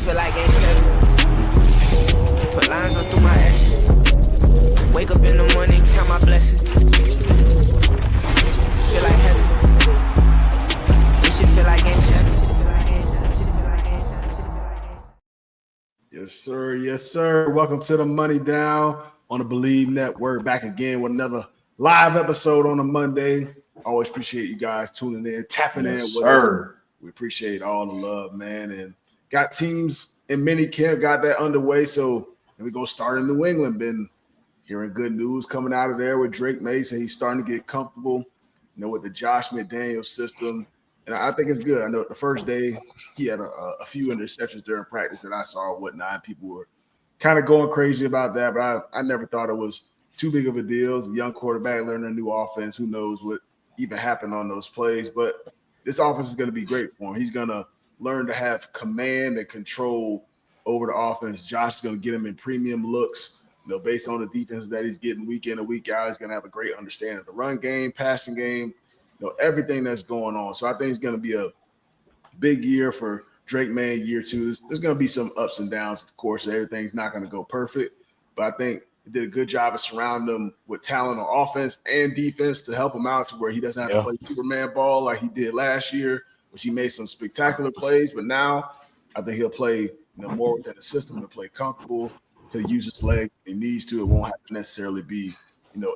feel like ain't seven. Put lines on through my ass. Wake up in the morning, count my blessings. Feel like heaven. This shit feel like ain't seven. Yes, sir. Yes, sir. Welcome to the Money Down on the Believe Network. Back again with another live episode on a Monday. Always appreciate you guys tuning in, tapping in with us. We appreciate all the love, man. And got teams in mini camp, got that underway. So we're going to start in New England. Been hearing good news coming out of there with Drake Mason. He's starting to get comfortable, with the Josh McDaniels system. And I think it's good. I know the first day he had a few interceptions during practice that I saw and whatnot. And people were kind of going crazy about that, but I never thought it was too big of a deal. It's a young quarterback learning a new offense. Who knows what even happened on those plays? But this offense is going to be great for him. He's going to learn to have command and control over the offense. Josh is going to get him in premium looks, based on the defense that he's getting week in and week out. He's going to have a great understanding of the run game, passing game, everything that's going on. So I think it's going to be a big year for Drake May year two. There's going to be some ups and downs, of course. Everything's not going to go perfect, but I think he did a good job of surrounding him with talent on offense and defense to help him out to where he doesn't have to play Superman ball like he did last year, which he made some spectacular plays. But now I think he'll play more within the system to play comfortable. He'll use his leg if he needs to. It won't have to necessarily be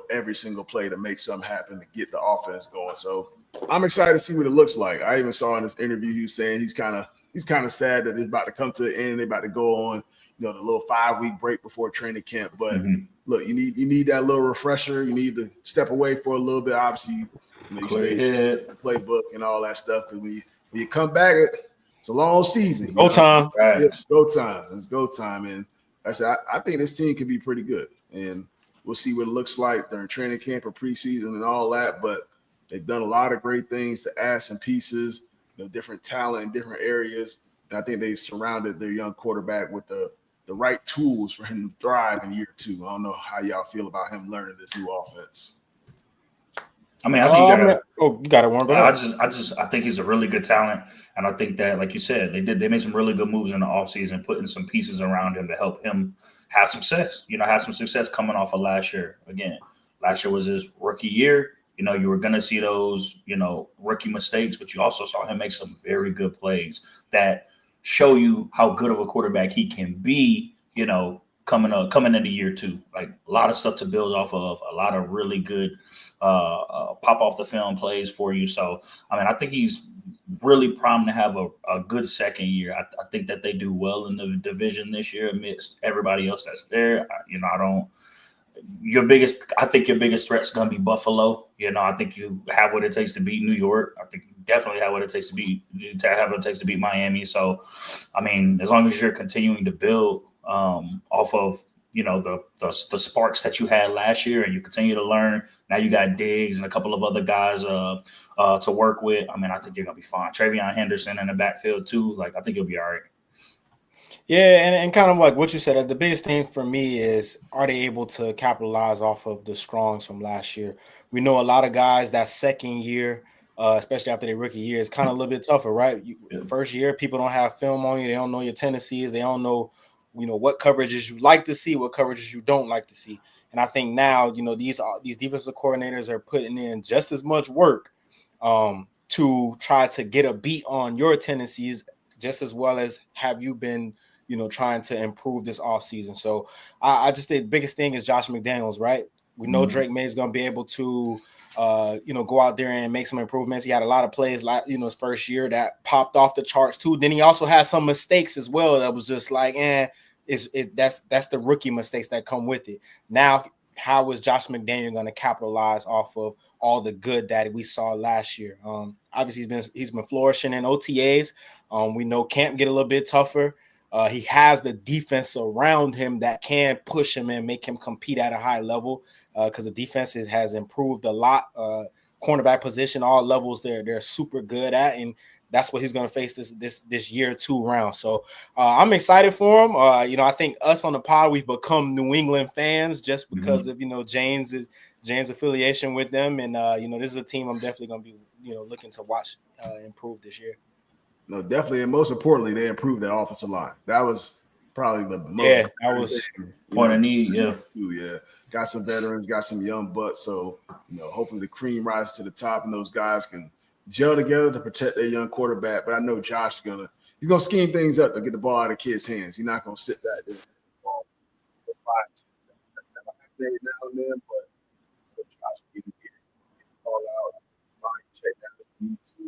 every single play to make something happen to get the offense going. So I'm excited to see what it looks like. I even saw in this interview he was saying he's kind of sad that it's about to come to the end. They're about to go on the little 5-week break before training camp. But look, you need that little refresher. You need to step away for a little bit. Obviously, you stay in the playbook and all that stuff. Because when you come back, it's a long season. Go time. Right. It's go time. It's go time. And I think this team can be pretty good. And we'll see what it looks like during training camp or preseason and all that. But they've done a lot of great things to add some pieces, different talent in different areas. And I think they've surrounded their young quarterback with the right tools for him to thrive in year two. I don't know how y'all feel about him learning this new offense. I mean, I think you got it, Warren. I think he's a really good talent, and I think that, like you said, they made some really good moves in the offseason, putting some pieces around him to help him have success. Have some success coming off of last year. Again, last year was his rookie year. You were going to see those, rookie mistakes, but you also saw him make some very good plays that show you how good of a quarterback he can be, coming into year two. Like a lot of stuff to build off of, a lot of really good pop off the film plays for you. So, I mean, I think he's really primed to have a good second year. I think that they do well in the division this year amidst everybody else that's there. I think your biggest threat is going to be Buffalo. I think you have what it takes to beat New York. I think you definitely have what it takes to beat Miami. So, I mean, as long as you're continuing to build off of the sparks that you had last year, and you continue to learn. Now you got Diggs and a couple of other guys to work with. I mean, I think you're gonna be fine. Travion Henderson in the backfield too. Like, I think you'll be all right. Yeah, and kind of like what you said, the biggest thing for me is, are they able to capitalize off of the strongs from last year? We know a lot of guys that second year, especially after their rookie year, is kind of a little bit tougher, right? First year, people don't have film on you. They don't know your tendencies. They don't know, what coverages you like to see, what coverages you don't like to see. And I think now, these defensive coordinators are putting in just as much work to try to get a beat on your tendencies, just as well as have you been, trying to improve this offseason. So I just think the biggest thing is Josh McDaniels, right? We know Drake May is going to be able to, go out there and make some improvements. He had a lot of plays, like, his first year that popped off the charts too. Then he also had some mistakes as well that was just like, that's the rookie mistakes that come with it. Now, how is Josh McDaniel going to capitalize off of all the good that we saw last year? Obviously, he's been flourishing in OTAs. We know camp get a little bit tougher. He has the defense around him that can push him and make him compete at a high level because the defense has improved a lot. Cornerback position, all levels, they're super good at, and that's what he's going to face this year two round. So I'm excited for him. I think us on the pod, we've become New England fans just because of James' affiliation with them, and this is a team I'm definitely going to be looking to watch improve this year. No, definitely, and most importantly, they improved that offensive line. That was probably the most that was point of need. Yeah. Got some veterans, got some young butts. So, hopefully the cream rises to the top and those guys can gel together to protect their young quarterback. But I know Josh he's gonna scheme things up to get the ball out of kids' hands. He's not gonna sit back there for 5, 10 seconds now and then, but Josh can get the ball out, find check down if he needs to,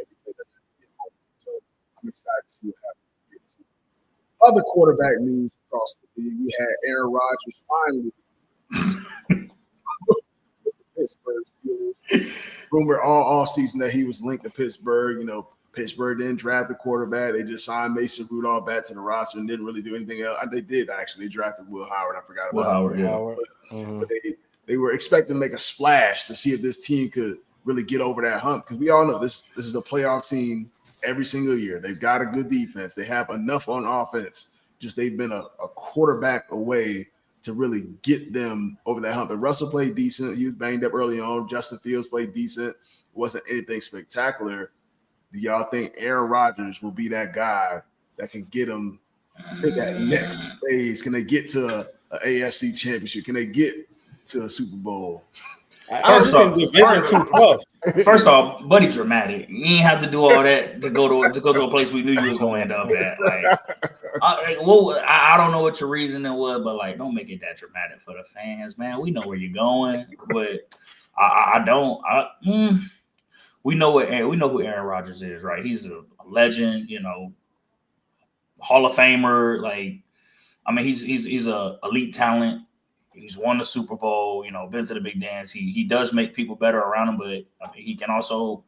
everything that's going to. So I'm excited to see what happens. Other quarterback news across the league. We had Aaron Rodgers finally with the Pittsburgh Steelers. Rumor all offseason that he was linked to Pittsburgh. Pittsburgh didn't draft the quarterback. They just signed Mason Rudolph back to the roster and didn't really do anything else. They did actually. They drafted Will Howard. I forgot about Will Howard. But they were expecting to make a splash to see if this team could really get over that hump, because we all know this is a playoff team every single year. They've got a good defense. They have enough on offense. Just they've been a quarterback away to really get them over that hump. And Russell played decent. He was banged up early on. Justin Fields played decent. It wasn't anything spectacular. Do y'all think Aaron Rodgers will be that guy that can get them to that next phase? Can they get to an AFC championship? Can they get to a Super Bowl? First off, Division 2 tough. First off, buddy, dramatic. You ain't have to do all that to go to a place we knew you was going to end up at. I don't know what your reasoning was, but don't make it that dramatic for the fans, man. We know where you're going, but I don't. We know who Aaron Rodgers is, right? He's a legend, Hall of Famer. He's a elite talent. He's won the Super Bowl, been to the big dance. He does make people better around him, but he can also.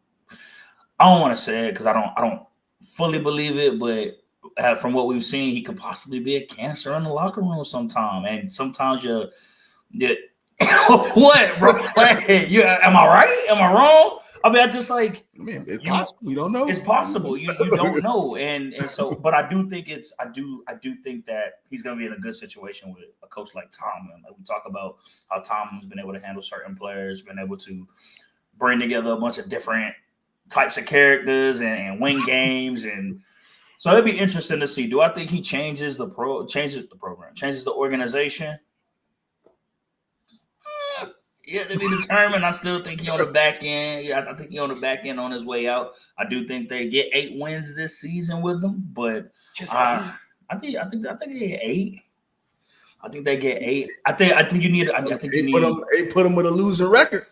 I don't want to say it because I don't fully believe it, but from what we've seen, he could possibly be a cancer in the locker room sometime. And sometimes you what, bro? Am I right? Am I wrong? It's possible. We don't know. It's possible. You don't know, and so, but I do think that he's going to be in a good situation with a coach like Tomlin. We talk about how Tomlin's been able to handle certain players, been able to bring together a bunch of different types of characters and win games, and so it'd be interesting to see. Do I think he changes the program, changes the organization? Yeah, to be determined. I still think he's on the back end. Yeah, I think he's on the back end on his way out. I do think they get 8 wins this season with him, but I think they get 8. I think they get 8. I think you need. Put them with a losing record.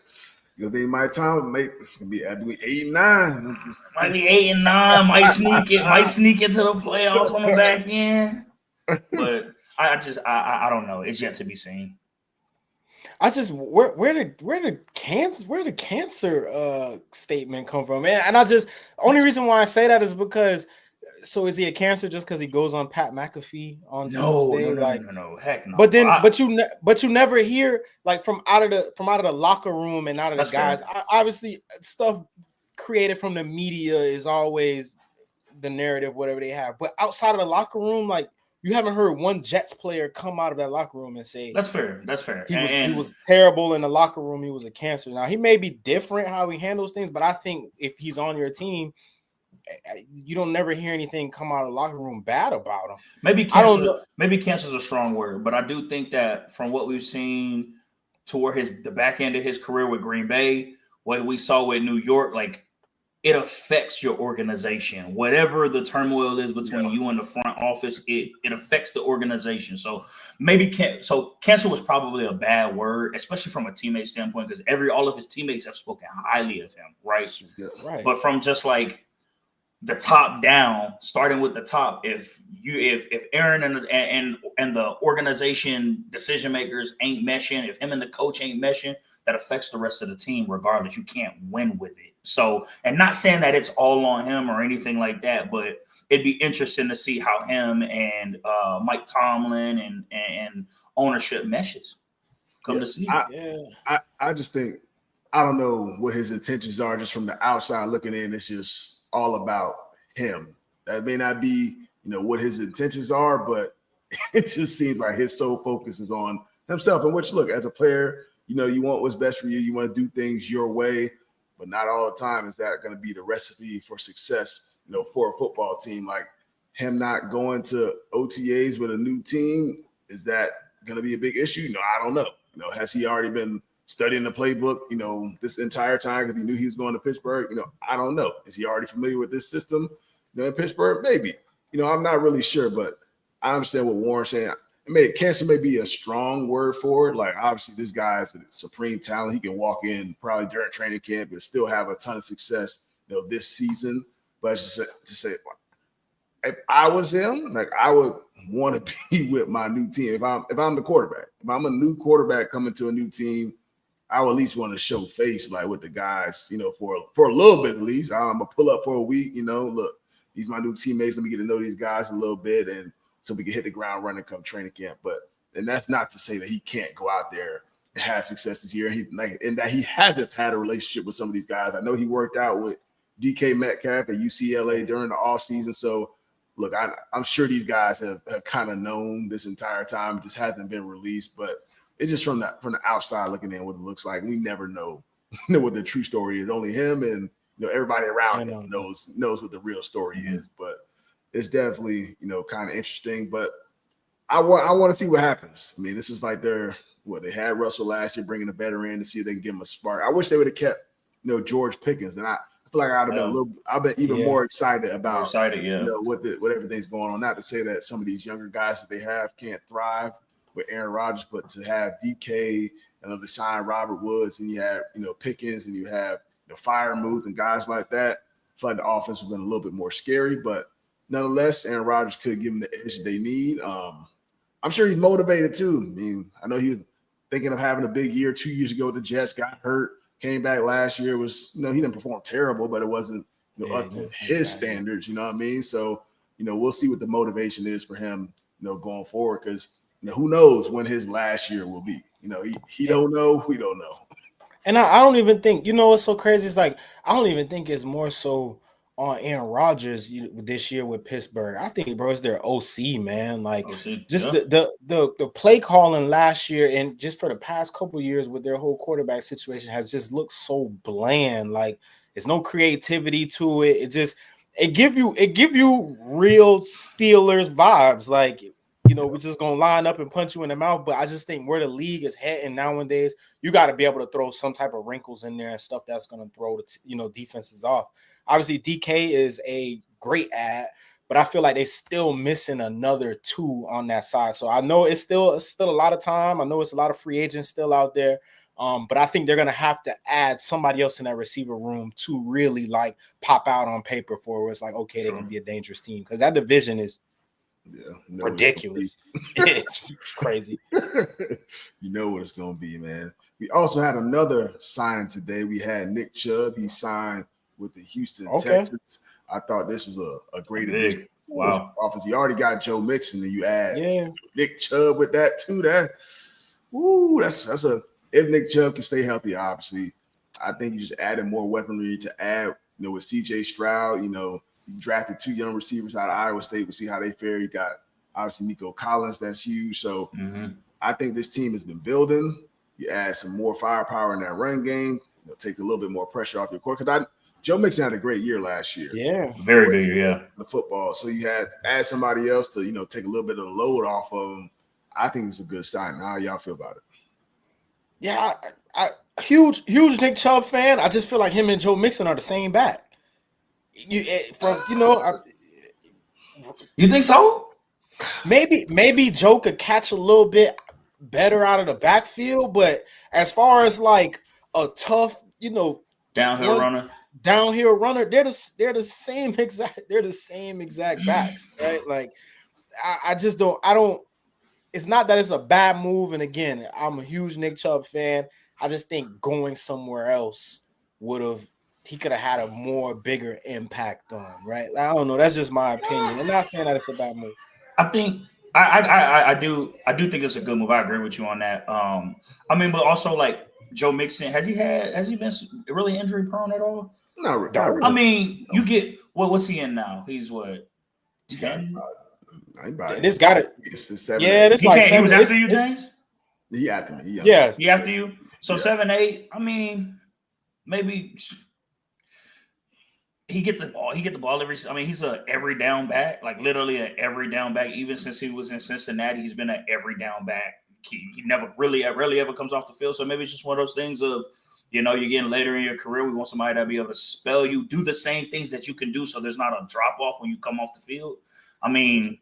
You think my time may be 8 and 9. Might be 8 and 9. Might sneak into the playoffs on the back end. But I don't know. It's yet to be seen. Where did cancer statement come from, man? And only reason why I say that is because, so is he a cancer just because he goes on Pat McAfee on Tuesday? No, heck no. But you never hear from out of the locker room and out of the guys. Obviously, stuff created from the media is always the narrative, whatever they have. But outside of the locker room, you haven't heard one Jets player come out of that locker room and say that's fair. He was terrible in the locker room. He was a cancer. Now he may be different how he handles things, but I think if he's on your team, you don't never hear anything come out of the locker room bad about him. Maybe cancer, I don't know. Maybe cancer is a strong word, but I do think that from what we've seen toward the back end of his career with Green Bay, what we saw with New York, it affects your organization. Whatever the turmoil is between you and the front office, it affects the organization. So cancer was probably a bad word, especially from a teammate standpoint, because all of his teammates have spoken highly of him, right? Yeah, right. But from just the top down, starting with the top, if Aaron and the organization decision makers ain't meshing, if him and the coach ain't meshing, that affects the rest of the team regardless. You can't win with it. So, and not saying that it's all on him or anything like that, but it'd be interesting to see how him and Mike Tomlin and ownership meshes come to see. I just think, I don't know what his intentions are just from the outside looking in. It's just all about him. That may not be, what his intentions are, but it just seems like his sole focus is on himself. And which, look, as a player, you want what's best for you. You want to do things your way. But not all the time is that going to be the recipe for success for a football team. Like him not going to OTAs with a new team, is that going to be a big issue? I don't know. Has he already been studying the playbook, this entire time because he knew he was going to Pittsburgh? I don't know. Is he already familiar with this system in Pittsburgh? Maybe. I'm not really sure, but I understand what Warren's saying. Cancer may be a strong word for it. Like, obviously, this guy is a supreme talent. He can walk in probably during training camp and still have a ton of success, this season. But just to say, if I was him, like, I would want to be with my new team. If I'm the quarterback, if I'm a new quarterback coming to a new team, I would at least want to show face, like, with the guys, for a little bit at least. I'm gonna pull up for a week. Look, these my new teammates. Let me get to know these guys a little bit, and so we can hit the ground running come training camp. And that's not to say that he can't go out there and have success this year. And that he hasn't had a relationship with some of these guys. I know he worked out with DK Metcalf at UCLA during the offseason. So, look, I'm sure these guys have kind of known this entire time. It just hasn't been released. But it's just from the outside looking in what it looks like. We never know what the true story is. Only him and everybody around him knows what the real story is. But it's definitely, kind of interesting, but I want to see what happens. This is like they had Russell last year, bringing a veteran in to see if they can give him a spark. I wish they would have kept, George Pickens, and I feel like I've been even more excited about, what everything's going on. Not to say that some of these younger guys that they have can't thrive with Aaron Rodgers, but to have DK and to sign Robert Woods, and you have, Pickens, and you have Freiermuth and guys like that, I feel like the offense has been a little bit more scary, but nonetheless, Aaron Rodgers could give them the edge they need. I'm sure he's motivated too. I know he was thinking of having a big year 2 years ago with the Jets, got hurt, came back last year. He didn't perform terrible, but it wasn't up to his standards. So, we'll see what the motivation is for him, going forward, because who knows when his last year will be. He don't know. We don't know. And I don't even think, what's so crazy? It's like, I don't even think it's more so on Aaron Rodgers this year with Pittsburgh. I think, bro, it's their OC, man. Like, the play calling last year and just for the past couple of years with their whole quarterback situation has just looked so bland. Like, there's no creativity to it. It give you real Steelers vibes. Like, we're just gonna line up and punch you in the mouth. But I just think where the league is heading nowadays, you got to be able to throw some type of wrinkles in there and stuff that's gonna throw the defenses off. Obviously, DK is a great ad, but I feel like they're still missing another two on that side. So I know it's still a lot of time. I know it's a lot of free agents still out there. But I think they're going to have to add somebody else in that receiver room to really like pop out on paper for where it's like, okay, they can be a dangerous team, because that division is ridiculous. It's crazy. You know what it's going to be, man. We also had another sign today. We had Nick Chubb. He signed with the Houston Texans. I thought this was a great addition. Wow. Offense. You already got Joe Mixon, and you add Nick Chubb with that too. If Nick Chubb can stay healthy, obviously, I think you just added more weaponry to add. With CJ Stroud, you drafted two young receivers out of Iowa State. We'll see how they fare. You got obviously Nico Collins, that's huge. So I think this team has been building. You add some more firepower in that run game. Take a little bit more pressure off your court. Because Joe Mixon had a great year last year. Yeah. Very good year, yeah. The football. So you had to add somebody else to, take a little bit of the load off of them. I think it's a good sign. How y'all feel about it? Yeah, I huge Nick Chubb fan. I just feel like him and Joe Mixon are the same back. You think so? Maybe Joe could catch a little bit better out of the backfield, but as far as like a tough, downhill runner, they're the same exact backs, right? Like I don't. It's not that it's a bad move, and again, I'm a huge Nick Chubb fan. I just think going somewhere else he could have had a more bigger impact on, right? Like, I don't know. That's just my opinion. I'm not saying that it's a bad move. I think I do think it's a good move. I agree with you on that. But also like Joe Mixon, has he been really injury prone at all? No, really. You get what's he in now? He's what, 10? This got it. It's 7. Yeah, this like 7. He was after you, James. He after me. Yeah, he after you. So 7, 8. Maybe he get the ball every. I mean, he's a every down back, like literally an every down back. Even since he was in Cincinnati, he's been an every down back. He never rarely ever comes off the field. So maybe it's just one of those things of, you're getting later in your career. We want somebody to be able to spell you, do the same things that you can do, so there's not a drop off when you come off the field. I mean,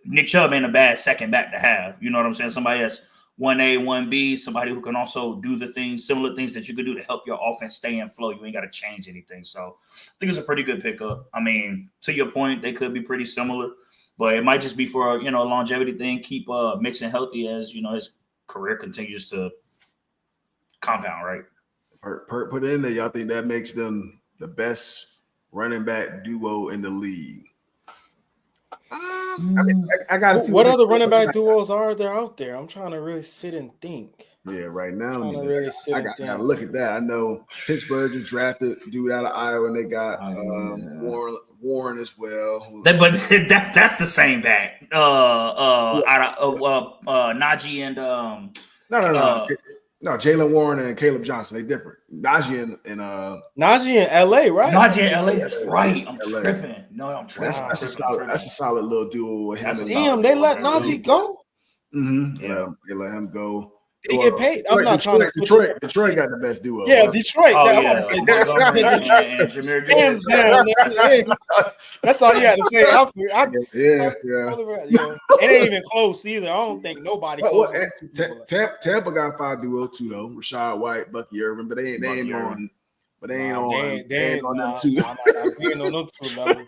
Nick Chubb ain't a bad second back to have. You know what I'm saying? Somebody that's 1A, 1B, somebody who can also do the things, similar things that you could do to help your offense stay in flow. You ain't got to change anything. So I think it's a pretty good pickup. I mean, to your point, they could be pretty similar, but it might just be for a longevity thing. Keep Mixon healthy as his career continues to compound, right? Put it in there. Y'all think that makes them the best running back duo in the league? I mean, I gotta see what other running back duos are there out there. I'm trying to really sit and think. Yeah, right now. I gotta look at that. I know Pittsburgh just drafted dude out of Iowa, and they got Warren as well. But that's the same back. Najee and No, Jalen Warren and Caleb Johnson, they different. Najee in LA, right? Najee in LA, that's right. I'm tripping. No, I'm tripping. That's a solid little duo. Damn, they let Najee go? Mm-hmm. Yeah. They let him go. Did he get paid? I'm not trying to. Detroit got the best duo. Yeah, Detroit. Oh, I'm yeah. about to say And Jameer hands down. That's all you had to say. Yeah. It ain't even close either. I don't think nobody. Tampa got 5 duo too though. Rashad White, Bucky Irvin, but they ain't on. But they ain't on them two. They ain't on them two levels.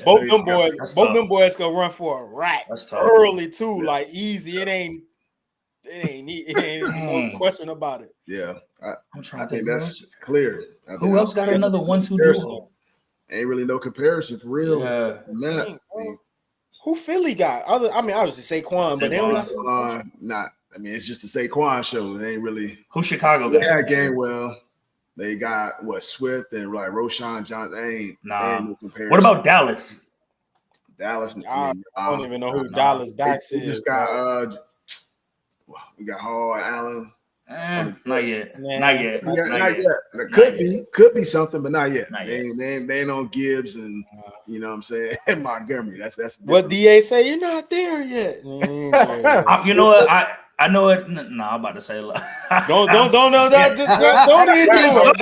Both them boys gonna run for a rack early too, like easy. It ain't no question about it. Yeah, I'm trying I to think that's clear. Who else got another 1-2 duo? Ain't really no comparison for real. Yeah. Who Philly got? Obviously Saquon, but they don't got Saquon. Not. I mean, it's just the Saquon show. It ain't really. Who Chicago got? Yeah, Gainwell. They got Swift and like Roshan Johnson. Ain't no comparison. What about Dallas? Dallas. I don't even know who Dallas backs is. We just got we got Hall, Allen. Not yet. Could be something, but not yet. They ain't on Gibbs and you know what I'm saying, and Montgomery. That's what DA say. You're not there yet. You know what? I know it. No, I'm about to say a lot. Don't know that. Don't even do it.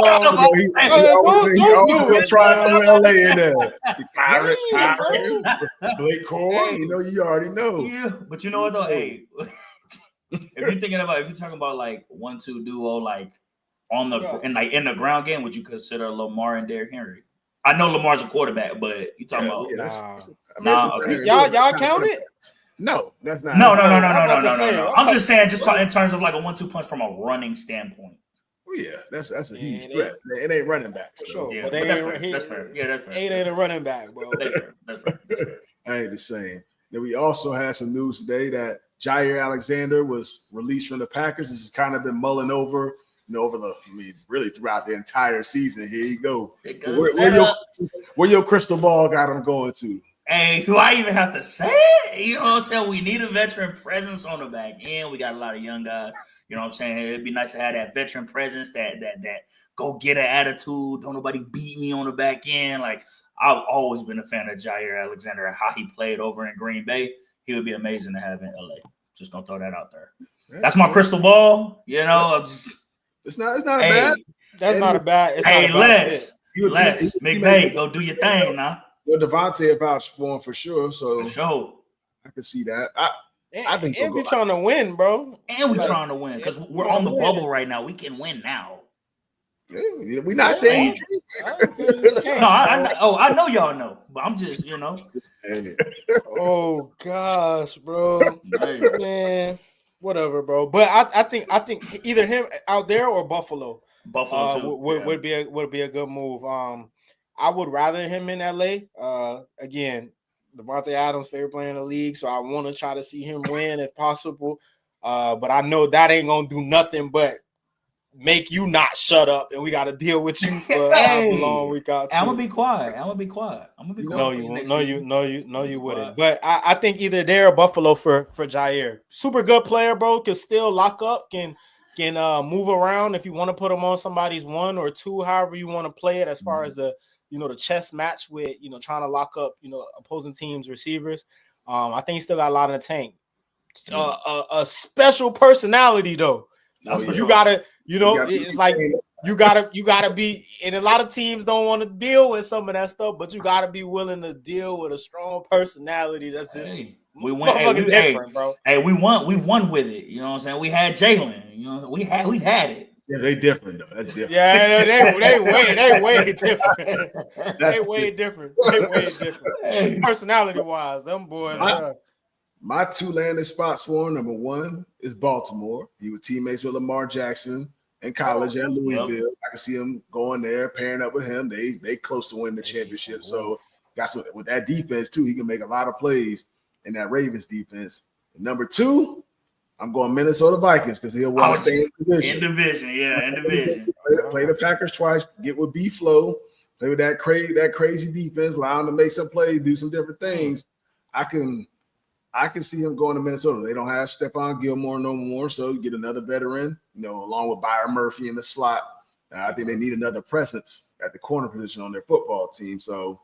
Don't do it. Try to LA in there. Blake Cole, you already know. Yeah, but you know what though? Hey, if you're talking about like 1-2 duo, like on the in the ground game, would you consider Lamar and Derrick Henry? I know Lamar's a quarterback, but you talking about y'all count it? No, that's not. No. I'm just saying, in terms of like a 1-2 punch from a running standpoint. Well, yeah, that's a huge threat. It ain't running back. For sure. Yeah, but that's fair. Yeah, that's fair. Ain't a running back, bro. That's fair. I ain't the same. Then we also had some news today that Jaire Alexander was released from the Packers. This has kind of been mulling over, really throughout the entire season. Here you go. Where your crystal ball got him going to? Hey, do I even have to say it? You know what I'm saying? We need a veteran presence on the back end. We got a lot of young guys. You know what I'm saying? It'd be nice to have that veteran presence, that go get an attitude. Don't nobody beat me on the back end. Like, I've always been a fan of Jaire Alexander and how he played over in Green Bay. He would be amazing to have in LA. Just don't throw that out there. That's my crystal ball. It's not bad. That's not a bad. Hey, Les, McVay, go do your thing now. Well, Devontae vouched for him for sure. So for sure. I can see that. I think we're trying to win, bro. And we're trying to win because we're on the bubble right now. We can win now. Yeah, we're not saying you can't. No, I know y'all know, but I'm just, Oh gosh, bro. Man, whatever, bro. But I think either him out there or Buffalo would be a good move. I would rather him in LA. Again, Devontae Adams' favorite player in the league, so I want to try to see him win if possible. But I know that ain't gonna do nothing but make you not shut up, and we got to deal with you for how long we got. I'm gonna be quiet. No, you won't. No, you wouldn't. But I think either there or Buffalo for Jaire. Super good player, bro. Can still lock up. Can move around if you want to put him on somebody's 1 or 2, however you want to play it as far as the the chess match with, trying to lock up, opposing teams' receivers. I think he still got a lot in the tank. A special personality though. That's for You sure. gotta, it's like you gotta be, and a lot of teams don't want to deal with some of that stuff, but you gotta be willing to deal with a strong personality. That's just we went different, bro. Hey, we won with it. You know what I'm saying? We had Jalen. We've had it. Yeah, they different though. That's different. Yeah, they way different. They way different. Personality wise, them boys. My two landing spots for him, number one is Baltimore. He was teammates with Lamar Jackson in college at Louisville. Yep. I can see him going there, pairing up with him. They close to winning the championship. So with that defense too, he can make a lot of plays in that Ravens defense. And number two, I'm going Minnesota Vikings because he'll want to stay in division. In division. Play the Packers twice, get with B-Flow, play with that crazy defense, allow him to make some plays, do some different things. I can see him going to Minnesota. They don't have Stephon Gilmore no more, so you get another veteran, along with Byron Murphy in the slot. I think they need another presence at the corner position on their football team. So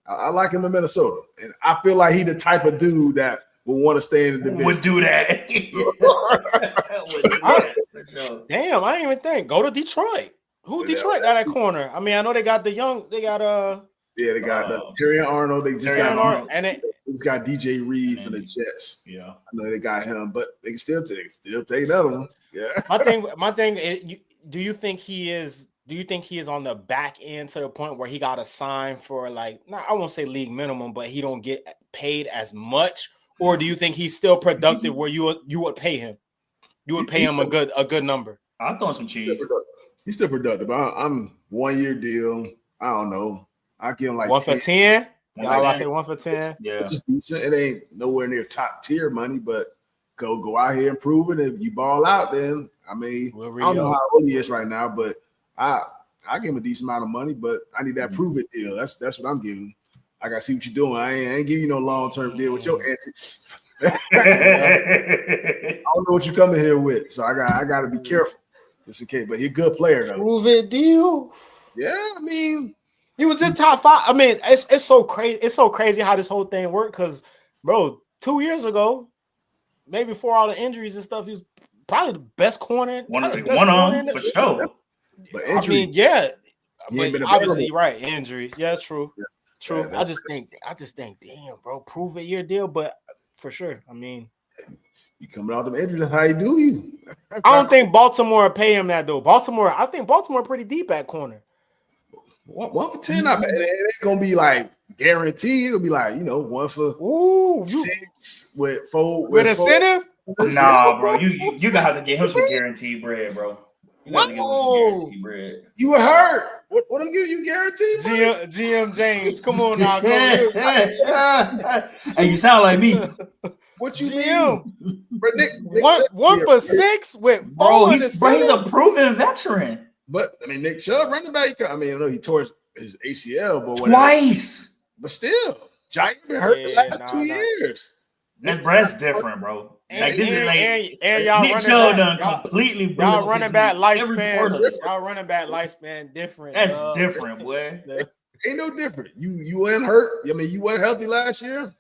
I like him in Minnesota. And I feel like he's the type of dude that will want to stay in the division. Would do that. Damn, I didn't even think. Go to Detroit. Who Detroit got that corner? I mean, I know they got they got they got Terry Arnold. They just got Arnold, and we got DJ Reed for the Jets. Yeah, I know they got him, but they can still take another one. Yeah. My thing is, do you think he is on the back end to the point where he got to sign for I won't say league minimum, but he don't get paid as much? Or do you think he's still productive where you would pay him? You would pay him a good number. I'll throw some cheese. He's still productive. I'm 1 year deal. I don't know. I give him 1 for 10. Y'all say 1 for 10. Yeah, it's just decent. It ain't nowhere near top tier money, but go out here and prove it. If you ball out, then I don't know how old he is right now, but I give him a decent amount of money. But I need that prove it deal. That's what I'm giving. I gotta see what you're doing. I ain't giving you no long-term deal with your antics. I don't know what you're coming here with, so I gotta be careful just in case. But he's a good player though. Prove it deal. Yeah, he was just top 5. It's so crazy. It's so crazy how this whole thing worked. Because, bro, 2 years ago, maybe before all the injuries and stuff, he was probably the best corner. One on for sure. But but obviously, right? Injuries. Yeah, true. Yeah. True. Yeah, I just think, damn, bro, prove it your deal. But for sure, you coming out them injuries, that's how you do. I don't think Baltimore pay him that though. I think Baltimore pretty deep at corner. 1 for 10. I bet it ain't gonna be guaranteed. It'll be 1 for 6 with 4 with incentive. Nah, bro, you gotta have to get him some guaranteed bread, bro. You gotta give him some guaranteed bread. You were hurt. What I'm giving you guaranteed? GM James, come on now. Hey, you sound like me. What you GM? Nick 1 for 6 with 4. Bro, he's a proven veteran. But Nick Chubb, running back. I know he tore his ACL, but twice. But still, Jaire been hurt the last 2 years. That's different, bro. And y'all Nick Chubb done completely. Y'all running back lifespan. Y'all running back lifespan different. That's different, boy. Ain't no different. You weren't hurt. You weren't healthy last year.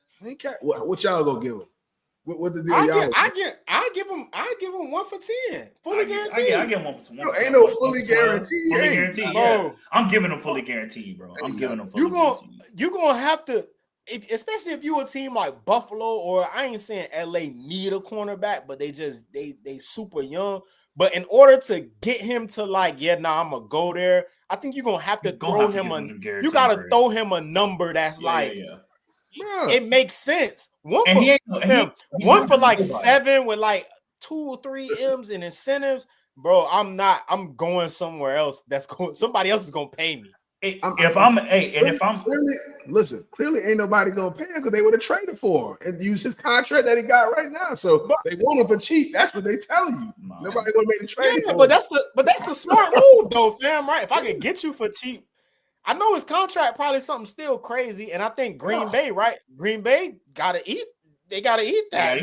What y'all gonna give him? What the deal? I give him 1 for 10, fully guaranteed. I give him 1 for 10. Ain't no fully guaranteed. Fully guaranteed, yeah. I'm giving him fully guaranteed, bro. I'm giving him fully guaranteed. You gonna have to, especially if you a team like Buffalo, or I ain't saying LA need a cornerback, but they super young. But in order to get him to I'm gonna go there. I think you're gonna have to throw him throw him a number that's it makes sense. One for 7 with 2 or 3 M's in incentives, bro. I'm going somewhere else. Somebody else is gonna pay me. Clearly ain't nobody gonna pay him because they would have traded for him and use his contract that he got right now. So they want him for cheap. That's what they telling you. Nobody gonna make the trade. Yeah, but that's the smart move though, fam. Right? If I could get you for cheap. I know his contract probably something still crazy, and I think Green Bay, right? Green Bay gotta eat. They gotta eat that.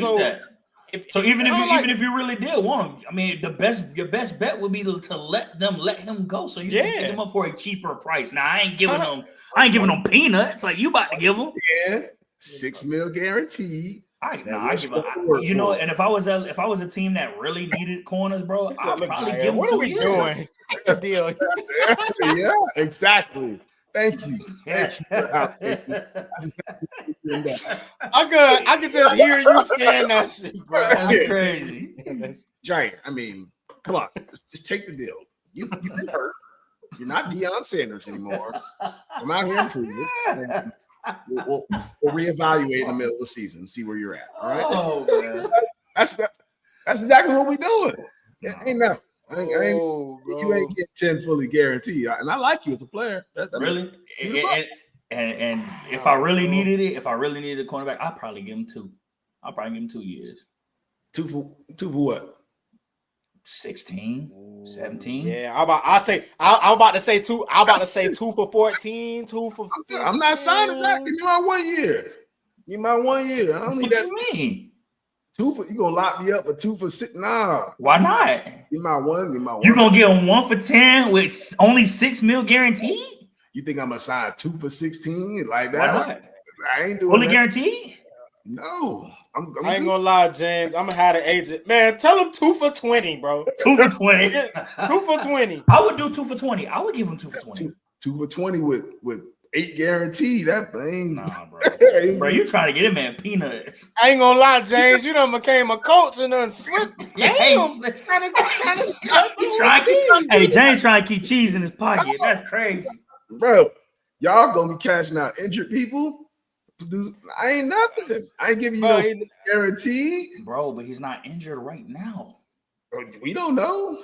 Even if you really did want him, I mean, your best bet would be to let him go, so you can pick him up for a cheaper price. Now I ain't giving him peanuts like you about to give him. Yeah, $6 million guaranteed. I give you know, and if I was a team that really needed corners, bro, I'd probably give him what 2 are we years. doing? The deal. Yeah, exactly. Thank you. I could just hear you saying that shit, bro. That's crazy. Jaire, I mean, come on, just take the deal. You've been hurt. You're not Deion Sanders anymore. I'm out here improving. We'll reevaluate in the middle of the season and see where you're at. All right. Oh man, that's exactly what we're doing. Ain't nothing. You ain't getting 10 fully guaranteed, and I like you as a player. Really? And if I really needed a cornerback, I'd probably give him 2. I'll probably give him 2 years. 2 for what? 16, 17. Yeah, I'm about to say 2. I'm about to say 2 for 14, 2 for 15. I'm not signing that. Give me my 1 year. Give me my 1 year. I don't need that. What you mean? 2 for you gonna lock me up for 2 for 6? Nah. Why not? Give my one. You gonna get him 1 for 10 with only $6 million guaranteed? You think I'm gonna sign 2 for 16 like that? Why not? I ain't doing fully that. guaranteed? No. I ain't gonna lie, James. I'm gonna have an agent. Man, tell him 2 for 20, bro. 2 for 20. 2 for 20. I would do 2 for 20. I would give him 2 for 20. 2 for 20 with 8 guaranteed. That thing. Nah, bro. Bro, you trying to get him man peanuts. I ain't gonna lie, James. You done became a coach and done switched. Damn. Hey, James trying to keep cheese in his pocket. That's crazy. Bro, y'all gonna be cashing out injured people. I ain't nothing. I ain't giving you no guarantee. Bro, but he's not injured right now. We don't know.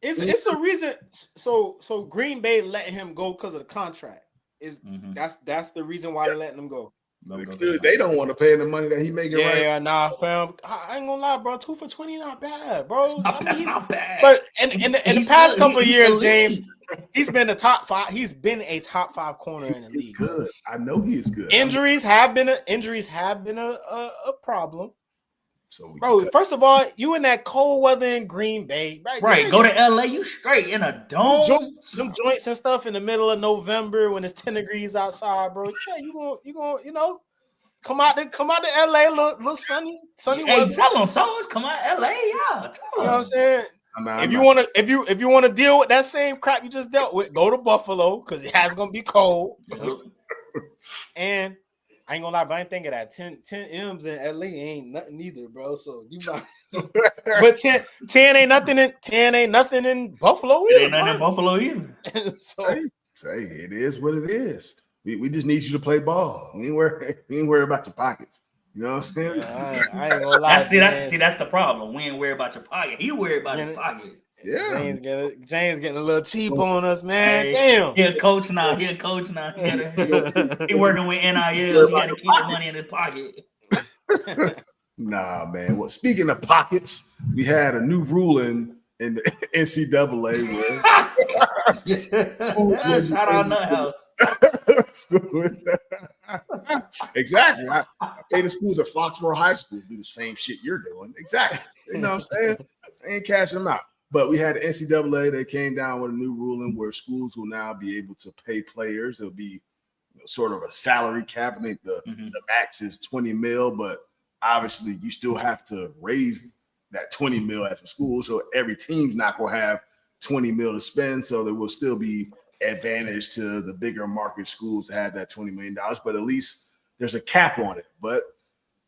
It's a reason. So Green Bay let him go because of the contract. That's the reason why they're letting him go. They don't want to pay him the money that he making right. Yeah, nah, fam. I ain't gonna lie, bro. 2 for 20, not bad, bro. That's not bad. But in the past couple of years, James, he's been a top 5. He's been a top 5 corner in the league. Good. I know he is good. Injuries have been a problem. So bro, first of all, you in that cold weather in Green Bay, right? Go to LA, you straight in a dome. Them joints and stuff in the middle of November when it's 10 degrees outside, bro. Yeah, you gonna come out to LA, little sunny hey, weather. Tell them, Songs, come out LA, yeah. You know what I'm saying? If you want to deal with that same crap you just dealt with, go to Buffalo because it has gonna be cold. And I ain't gonna lie, but I ain't think of that. 10 M's in LA ain't nothing either, bro. So you might, but 10 ain't nothing in Buffalo either. It ain't nothing in Buffalo either. So say it is what it is. We just need you to play ball. We ain't worry about your pockets. You know what I'm saying? Yeah, I ain't gonna lie. That's the problem. We ain't worried about your pocket. He worried about your pocket. Yeah, James getting a little cheap on us, man. Hey, damn. He a coach now. He working with NIL. He got to keep the money in his pocket. Nah, man. Well, speaking of pockets, we had a new ruling in the NCAA where shout out Nut House. Exactly. I pay the schools at Foxborough High School do the same shit you're doing. Exactly. You know what I'm saying? They ain't cashing them out. But we had the NCAA. They came down with a new ruling where schools will now be able to pay players. It'll be sort of a salary cap. I think the max is 20 mil, but obviously you still have to raise that 20 mil as a school. So every team's not going to have 20 mil to spend. So there will still be advantage to the bigger market schools to have that $20 million. But at least there's a cap on it. But,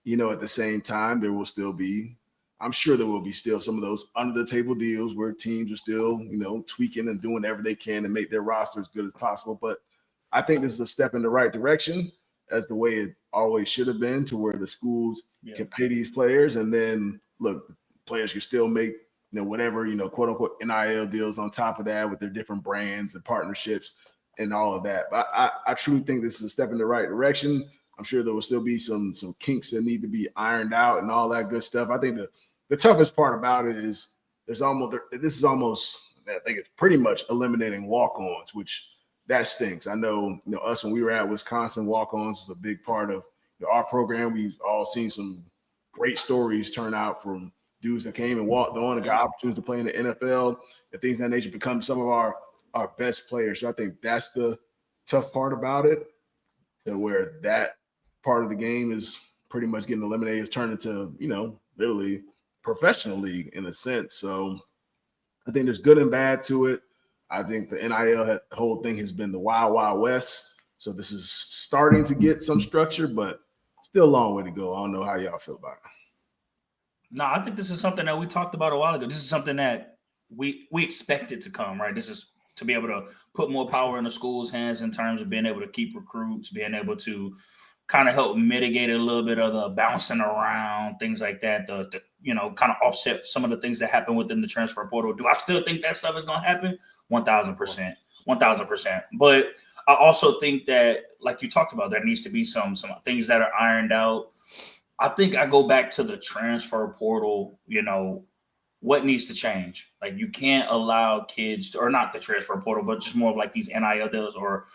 at the same time, there will still be, I'm sure there will be still some of those under the table deals where teams are still, tweaking and doing whatever they can to make their roster as good as possible. But I think this is a step in the right direction as the way it always should have been, to where the schools can pay these players. And then look, players can still make, whatever, quote unquote NIL deals on top of that with their different brands and partnerships and all of that. But I truly think this is a step in the right direction. I'm sure there will still be some kinks that need to be ironed out and all that good stuff. I think the toughest part about it is I think it's pretty much eliminating walk-ons, which that stinks. I know, us when we were at Wisconsin, walk-ons was a big part of our program. We've all seen some great stories turn out from dudes that came and walked on and got opportunities to play in the NFL and things of that nature, become some of our best players. So I think that's the tough part about it, to where that part of the game is pretty much getting eliminated. It's turned into, literally professional league in a sense. So I think there's good and bad to it. I think the NIL whole thing has been the wild, wild west. So this is starting to get some structure, but still a long way to go. I don't know how y'all feel about it. No, I think this is something that we talked about a while ago. This is something that we expected to come, right? This is to be able to put more power in the school's hands in terms of being able to keep recruits, being able to kind of help mitigate a little bit of the bouncing around, things like that, the kind of offset some of the things that happen within the transfer portal. Do I still think that stuff is going to happen? 1,000%. 1,000%. But I also think that, like you talked about, there needs to be some things that are ironed out. I think I go back to the transfer portal, what needs to change? Like, you can't allow kids to, or not the transfer portal, but just more of like these NIL deals or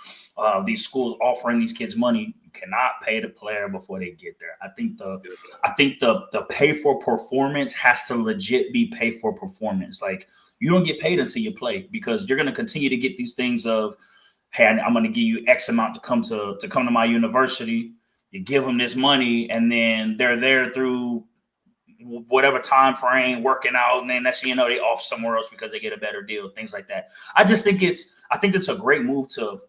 these schools offering these kids money. You cannot pay the player before they get there. I think the pay for performance has to legit be pay for performance. Like, you don't get paid until you play, because you're going to continue to get these things of, hey, I'm going to give you X amount to come to my university. You give them this money, and then they're there through whatever time frame working out, and then next thing you know, they off somewhere else because they get a better deal, things like that. I think it's a great move to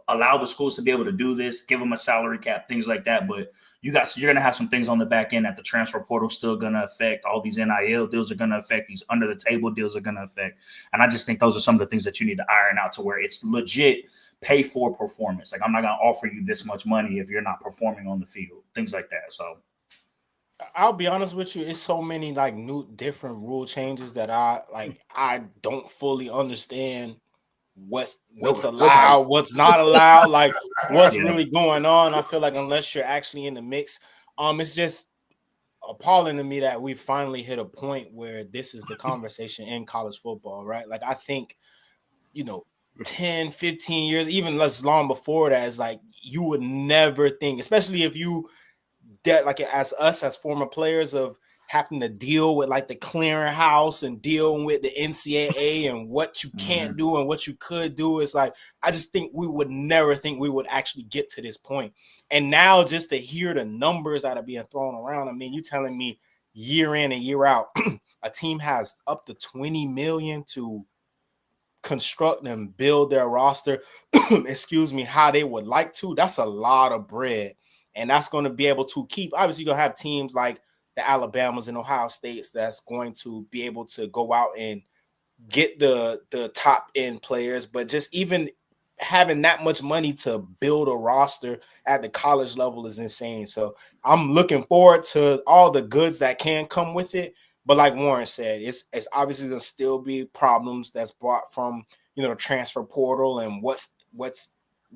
allow the schools to be able to do this, give them a salary cap, things like that. But you're going to have some things on the back end that the transfer portal still going to affect. All these NIL deals are going to affect. These under the table deals are going to affect. And I just think those are some of the things that you need to iron out to where it's legit pay for performance. Like, I'm not going to offer you this much money if you're not performing on the field, things like that. So I'll be honest with you, it's so many like new different rule changes that I don't fully understand what's allowed, what's not allowed, like what's really going on. I feel like unless you're actually in the mix, it's just appalling to me that we finally hit a point where this is the conversation in college football, right? Like, I think, 10, 15 years, even less long before that, is like, you would never think, especially if you that, like, as us as former players, of having to deal with like the clearinghouse and dealing with the NCAA and what you can't do and what you could do. It's like, I just think we would never think we would actually get to this point. And now just to hear the numbers that are being thrown around, I mean, you telling me year in and year out, a team has up to $20 million to construct and build their roster, how they would like to. That's a lot of bread. And that's going to be able to keep, obviously you're going to have teams like the Alabamas and Ohio States that's going to be able to go out and get the top end players. But just even having that much money to build a roster at the college level is insane. So I'm looking forward to all the goods that can come with it. But like Warren said, it's obviously going to still be problems that's brought from, the transfer portal and what's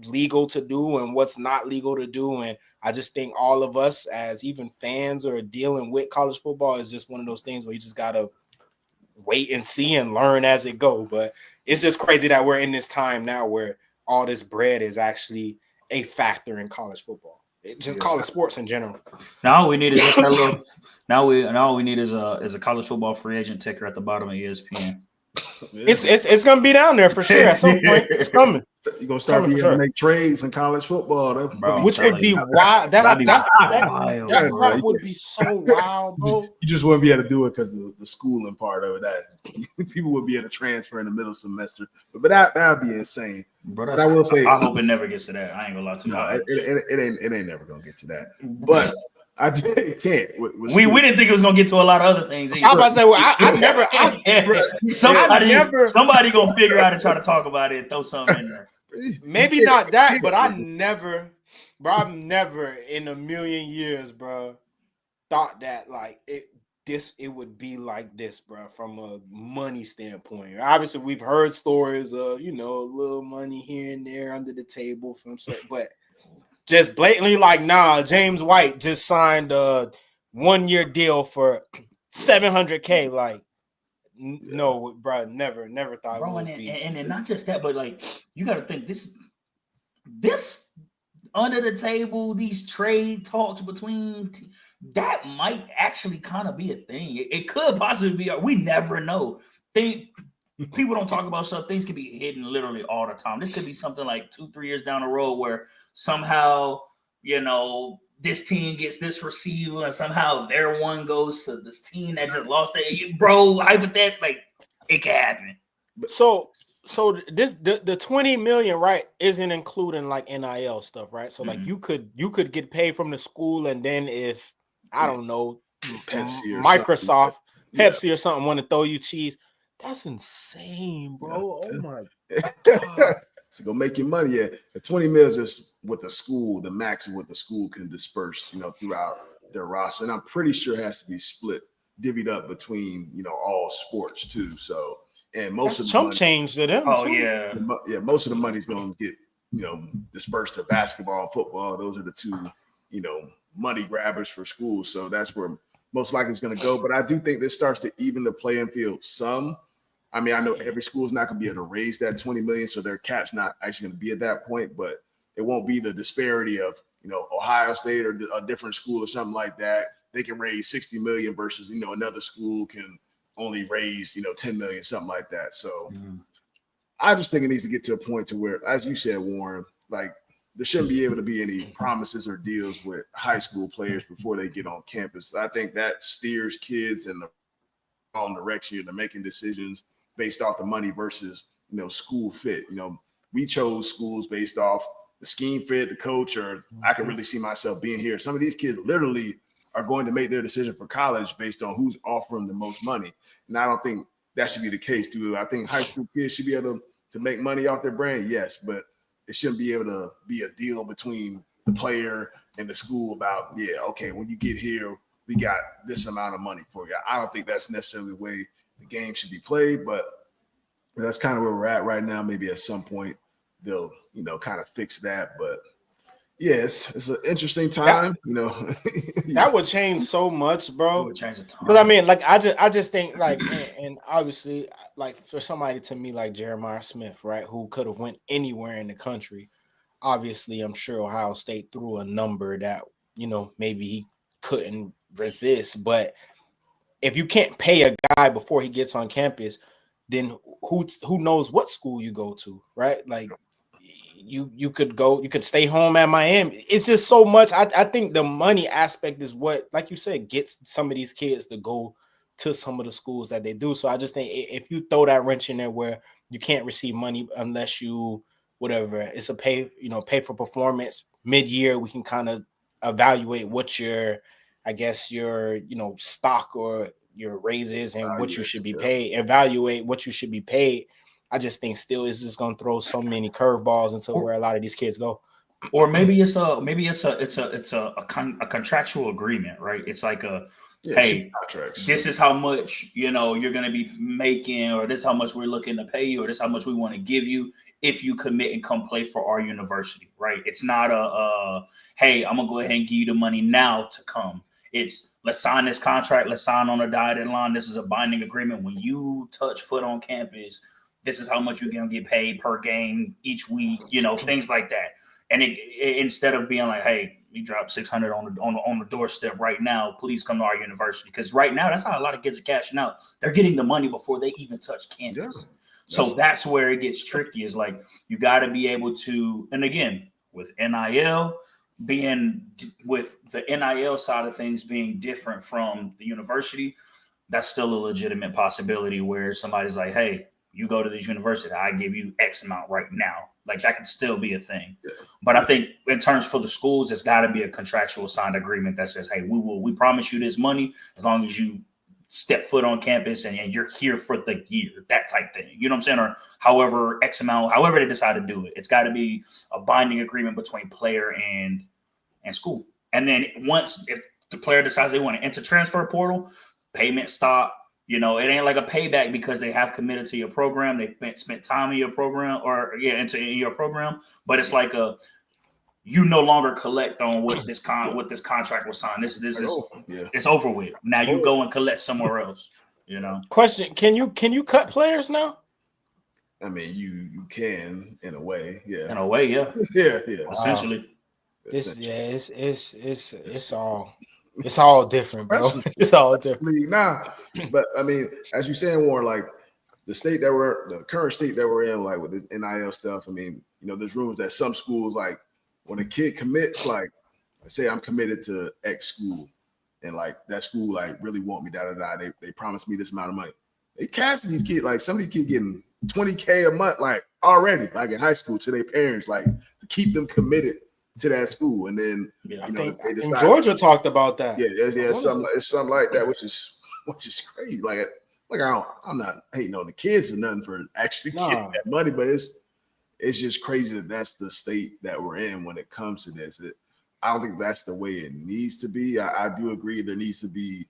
legal to do and what's not legal to do. And I just think all of us as even fans or dealing with college football is just one of those things where you just got to wait and see and learn as it go. But it's just crazy that we're in this time now where all this bread is actually a factor in college football. College sports in general. Now all we need is just a little. Now all we need is a college football free agent ticker at the bottom of ESPN. It's gonna be down there for sure at some point. It's coming. You're gonna start being able to make trades in college football, which would be wild. That crap would be so wild, bro. You just wouldn't be able to do it because the schooling part of it. That people would be able to transfer in the middle semester, but that'd be insane. But I will say, I hope it never gets to that. I ain't gonna lie to you. No, it ain't never gonna get to that. But I can't. We didn't think it was gonna get to a lot of other things either. I was about to say, somebody gonna figure out and try to talk about it and throw something in there. Maybe not that, but I've never in a million years, bro, thought that like it would be like this, bro, from a money standpoint. Obviously, we've heard stories of, a little money here and there under the table from certain, but just blatantly like, nah, James White just signed a 1-year deal for $700K. Like, no, bro, never thought bro, it would be. And not just that, but like, you got to think this under the table, these trade talks between that might actually kind of be a thing. It could possibly be. We never know. People don't talk about stuff. Things can be hidden literally all the time. This could be something like 2-3 years down the road where somehow, this team gets this receiver and somehow their one goes to this team that just lost it. Bro, hypothetical, like it can happen. So this the 20 million, right, isn't including like NIL stuff, right? So like you could get paid from the school, and then if I don't know, Pepsi or Microsoft, something. Pepsi or something want to throw you cheese. That's insane, bro. Yeah. Oh my God. To go make your money. Yeah, the 20 mil is just what the school, the max of what the school can disperse, throughout their roster. And I'm pretty sure it has to be split, divvied up between, all sports too. So, and most of the chump money, change to them. Oh too. yeah, most of the money's going to get, dispersed to basketball and football. Those are the two, money grabbers for schools. So that's where most likely it's going to go. But I do think this starts to even the playing field some. I mean, I know every school is not going to be able to raise that 20 million, so their cap's not actually going to be at that point, but it won't be the disparity of, Ohio State or a different school or something like that. They can raise 60 million versus, another school can only raise, 10 million, something like that. So I just think it needs to get to a point to where, as you said, Warren, like there shouldn't be able to be any promises or deals with high school players before they get on campus. I think that steers kids in the wrong direction. They're making decisions based off the money versus, school fit. We chose schools based off the scheme fit, the coach, or I can really see myself being here. Some of these kids literally are going to make their decision for college based on who's offering the most money. And I don't think that should be the case, dude. I think high school kids should be able to make money off their brand, yes, but it shouldn't be able to be a deal between the player and the school about, okay, when you get here, we got this amount of money for you. I don't think that's necessarily the way the game should be played, but that's kind of where we're at right now. Maybe at some point they'll, kind of fix that. But yeah, it's an interesting time, That would change so much, bro. It would change a ton. Because I mean, like I just think like, and obviously, like for somebody to me like Jeremiah Smith, right, who could have went anywhere in the country. Obviously, I'm sure Ohio State threw a number that maybe he couldn't resist. But if you can't pay a guy before he gets on campus, then who knows what school you go to, right? Like you could stay home at Miami. It's just so much. I think the money aspect is what, like you said, gets some of these kids to go to some of the schools that they do. So I just think if you throw that wrench in there where you can't receive money unless you whatever, it's a pay for performance mid-year, we can kind of evaluate what your stock or your raises and what you should be paid, evaluate what you should be paid. I just think still is just going to throw so many curveballs into where a lot of these kids go. Or maybe it's a contractual agreement, right? It's like hey, this is how much you're going to be making, or this is how much we're looking to pay you, or this is how much we want to give you if you commit and come play for our university, right? It's not hey, I'm gonna go ahead and give you the money now to come. It's let's sign this contract, let's sign on a dotted line. This is a binding agreement. When you touch foot on campus, this is how much you're gonna get paid per game each week, things like that. And it instead of being like, hey, we dropped 600 on the doorstep right now, please come to our university. Because right now, that's how a lot of kids are cashing out. They're getting the money before they even touch campus. Yeah. So that's where it gets tricky, is like you got to be able to, and again, with NIL, with the NIL side of things being different from the university, that's still a legitimate possibility where somebody's like, hey, you go to this university, I give you X amount right now. Like that could still be a thing. Yeah. But I think in terms for the schools, it's got to be a contractual signed agreement that says, hey, we promise you this money as long as you step foot on campus and you're here for the year, that type thing. You know what I'm saying? Or however X amount, however they decide to do it. It's got to be a binding agreement between player and school. And then if the player decides they want to enter transfer portal, payment stop. It ain't like a payback because they have committed to your program. They spent time in your program in your program. But it's like you no longer collect on what this contract was signed. It's over with. Now you go and collect somewhere else. Question: Can you cut players now? I mean, you can in a way, yeah. In a way, yeah. yeah. Essentially, it's all. It's all different, bro. It's all different. League now. But I mean, as you're saying, Warren, like the current state that we're in, like with the NIL stuff. I mean, there's rumors that some schools, like when a kid commits, like say I'm committed to X school, and like that school like really want me, they promised me this amount of money. They capture these kids, like some of these kids getting $20K a month, like already, like in high school, to their parents, like to keep them committed to that school. And then I think Georgia talked about that. Yeah, something like that, which is crazy. Like I'm not hating on the kids or nothing for actually getting that money, but it's just crazy that that's the state that we're in when it comes to this. I don't think that's the way it needs to be. I do agree there needs to be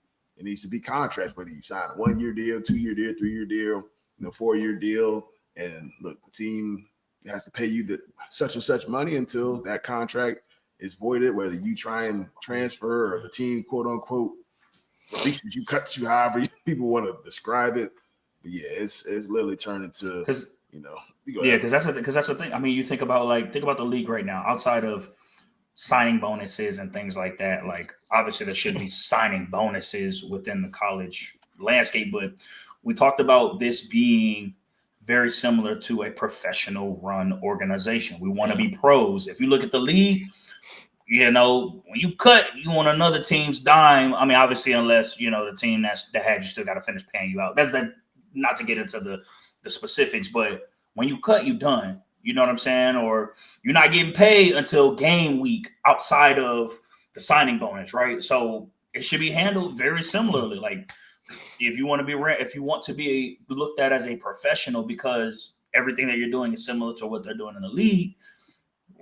contracts, whether you sign a 1-year deal, 2-year deal, 3-year deal, 4-year deal, and look, the team has to pay you the such and such money until that contract is voided, whether you try and transfer or the team, quote unquote, releases you, cuts you, however people want to describe it. But yeah, it's literally turned into because that's the thing. I mean, you think about the league right now, outside of signing bonuses and things like that. Like obviously there should be signing bonuses within the college landscape, but we talked about this being very similar to a professional run organization. We want to be pros. If you look at the league, when you cut, you want another team's dime. I mean, obviously, unless the team that had you still got to finish paying you out. That's not to get into the specifics, but when you cut, you done. You know what I'm saying? Or you're not getting paid until game week outside of the signing bonus, right? So it should be handled very similarly. Like if you want to be looked at as a professional because everything that you're doing is similar to what they're doing in the league,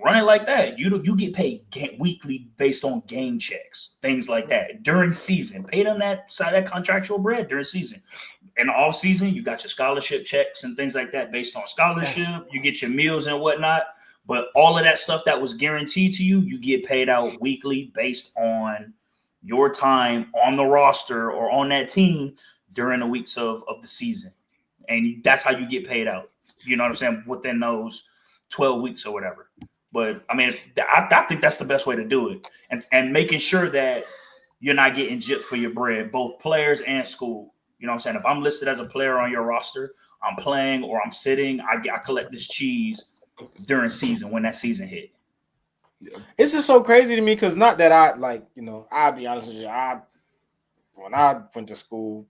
run it like that. You get paid weekly based on game checks, things like that during season. Pay them that contractual bread during season. In the off season, you got your scholarship checks and things like that based on scholarship. You get your meals and whatnot. But all of that stuff that was guaranteed to you, you get paid out weekly based on your time on the roster or on that team during the weeks of the season. And that's how you get paid out. You know what I'm saying? Within those 12 weeks or whatever. But I mean, I think that's the best way to do it. And making sure that you're not getting gypped for your bread, both players and school. You know what I'm saying? If I'm listed as a player on your roster, I'm playing or I'm sitting, I collect this cheese during season when that season hit. Yeah. It's just so crazy to me because not that I'll be honest with you. When I went to school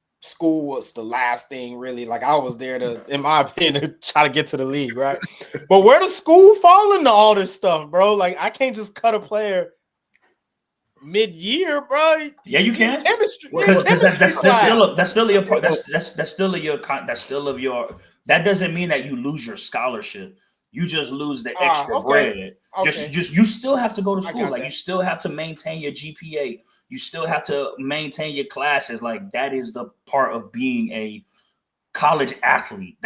was the last thing really. Like I was there to, in my opinion, to try to get to the league, right? But where does school fall into all this stuff, bro? Like I can't just cut a player mid-year, bro. Yeah, you can. Chemistry, because that's still of your. That doesn't mean that you lose your scholarship. You just lose the extra bread. Okay. You still have to go to school. Like you still have to maintain your GPA. You still have to maintain your classes. Like that is the part of being a college athlete.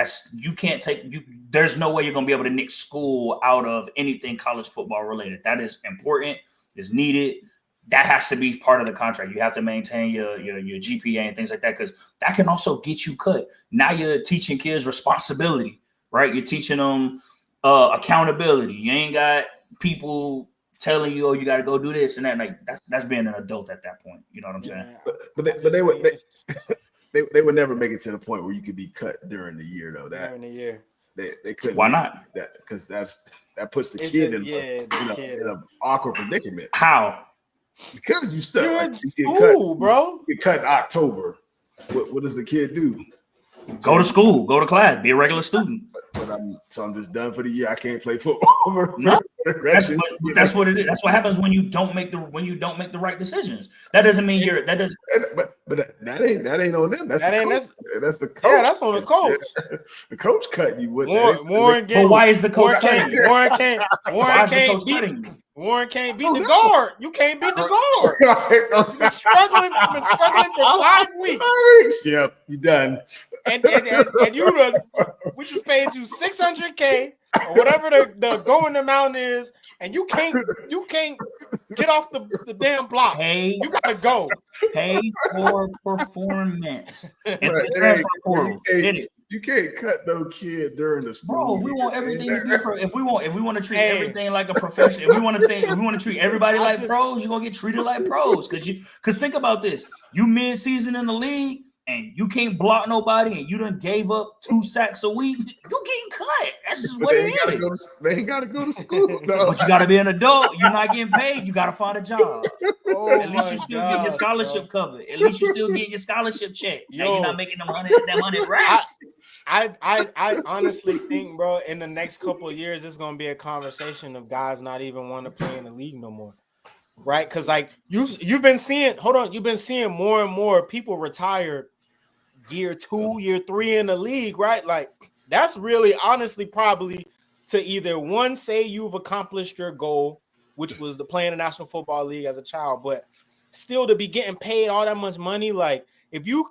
There's no way you're gonna be able to nick school out of anything college football related. That is important. Is needed. That has to be part of the contract. You have to maintain your GPA and things like that because that can also get you cut. Now you're teaching kids responsibility, right? You're teaching them accountability. You ain't got people telling you, "Oh, you got to go do this and that." Like that's being an adult at that point. You know what I'm saying? But they would never make it to the point where you could be cut during the year, though. During the year. They couldn't. Why not? That because that puts the kid in an awkward predicament. How? Because you stuck. You're in school, bro. You get cut in October. What does the kid do? Go to school. Go to class. Be a regular student. But I'm just done for the year. I can't play football. No, that's what it is. That's what happens when you don't make the right decisions. That doesn't mean you're. That doesn't. But that ain't on them. That's the coach. Yeah, that's on the coach. The coach cutting you with Warren. But why is the coach cutting you? Warren can't beat the guard. You can't beat the guard. You've been struggling for 5 weeks. Yep, you done. And we just paid you $600K or whatever the going amount is, and you can't get off the damn block. Hey, you gotta go. Pay for performance. It's Right. the transfer portal. Get it. You can't cut no kid during the school. Bro, we want everything to be if we want to treat Hey. everything like a profession, if we want to treat everybody like pros, you're gonna get treated like pros. Because think about this. You mid-season in the league and you can't block nobody and you done gave up 2 sacks a week, you getting cut. That's just what it is. They ain't gotta go to school. No. But you gotta be an adult. You're not getting paid, you gotta find a job. Oh, At least you still get your scholarship covered. At least you still get your scholarship check. Now you're not making them 100 racks. I honestly think, bro, in the next couple of years, it's gonna be a conversation of guys not even want to play in the league no more, right? Because like you've been seeing more and more people retire year 2, year 3 in the league, right? Like that's really honestly probably to either one, say you've accomplished your goal, which was to play in the National Football League as a child, but still to be getting paid all that much money. Like if you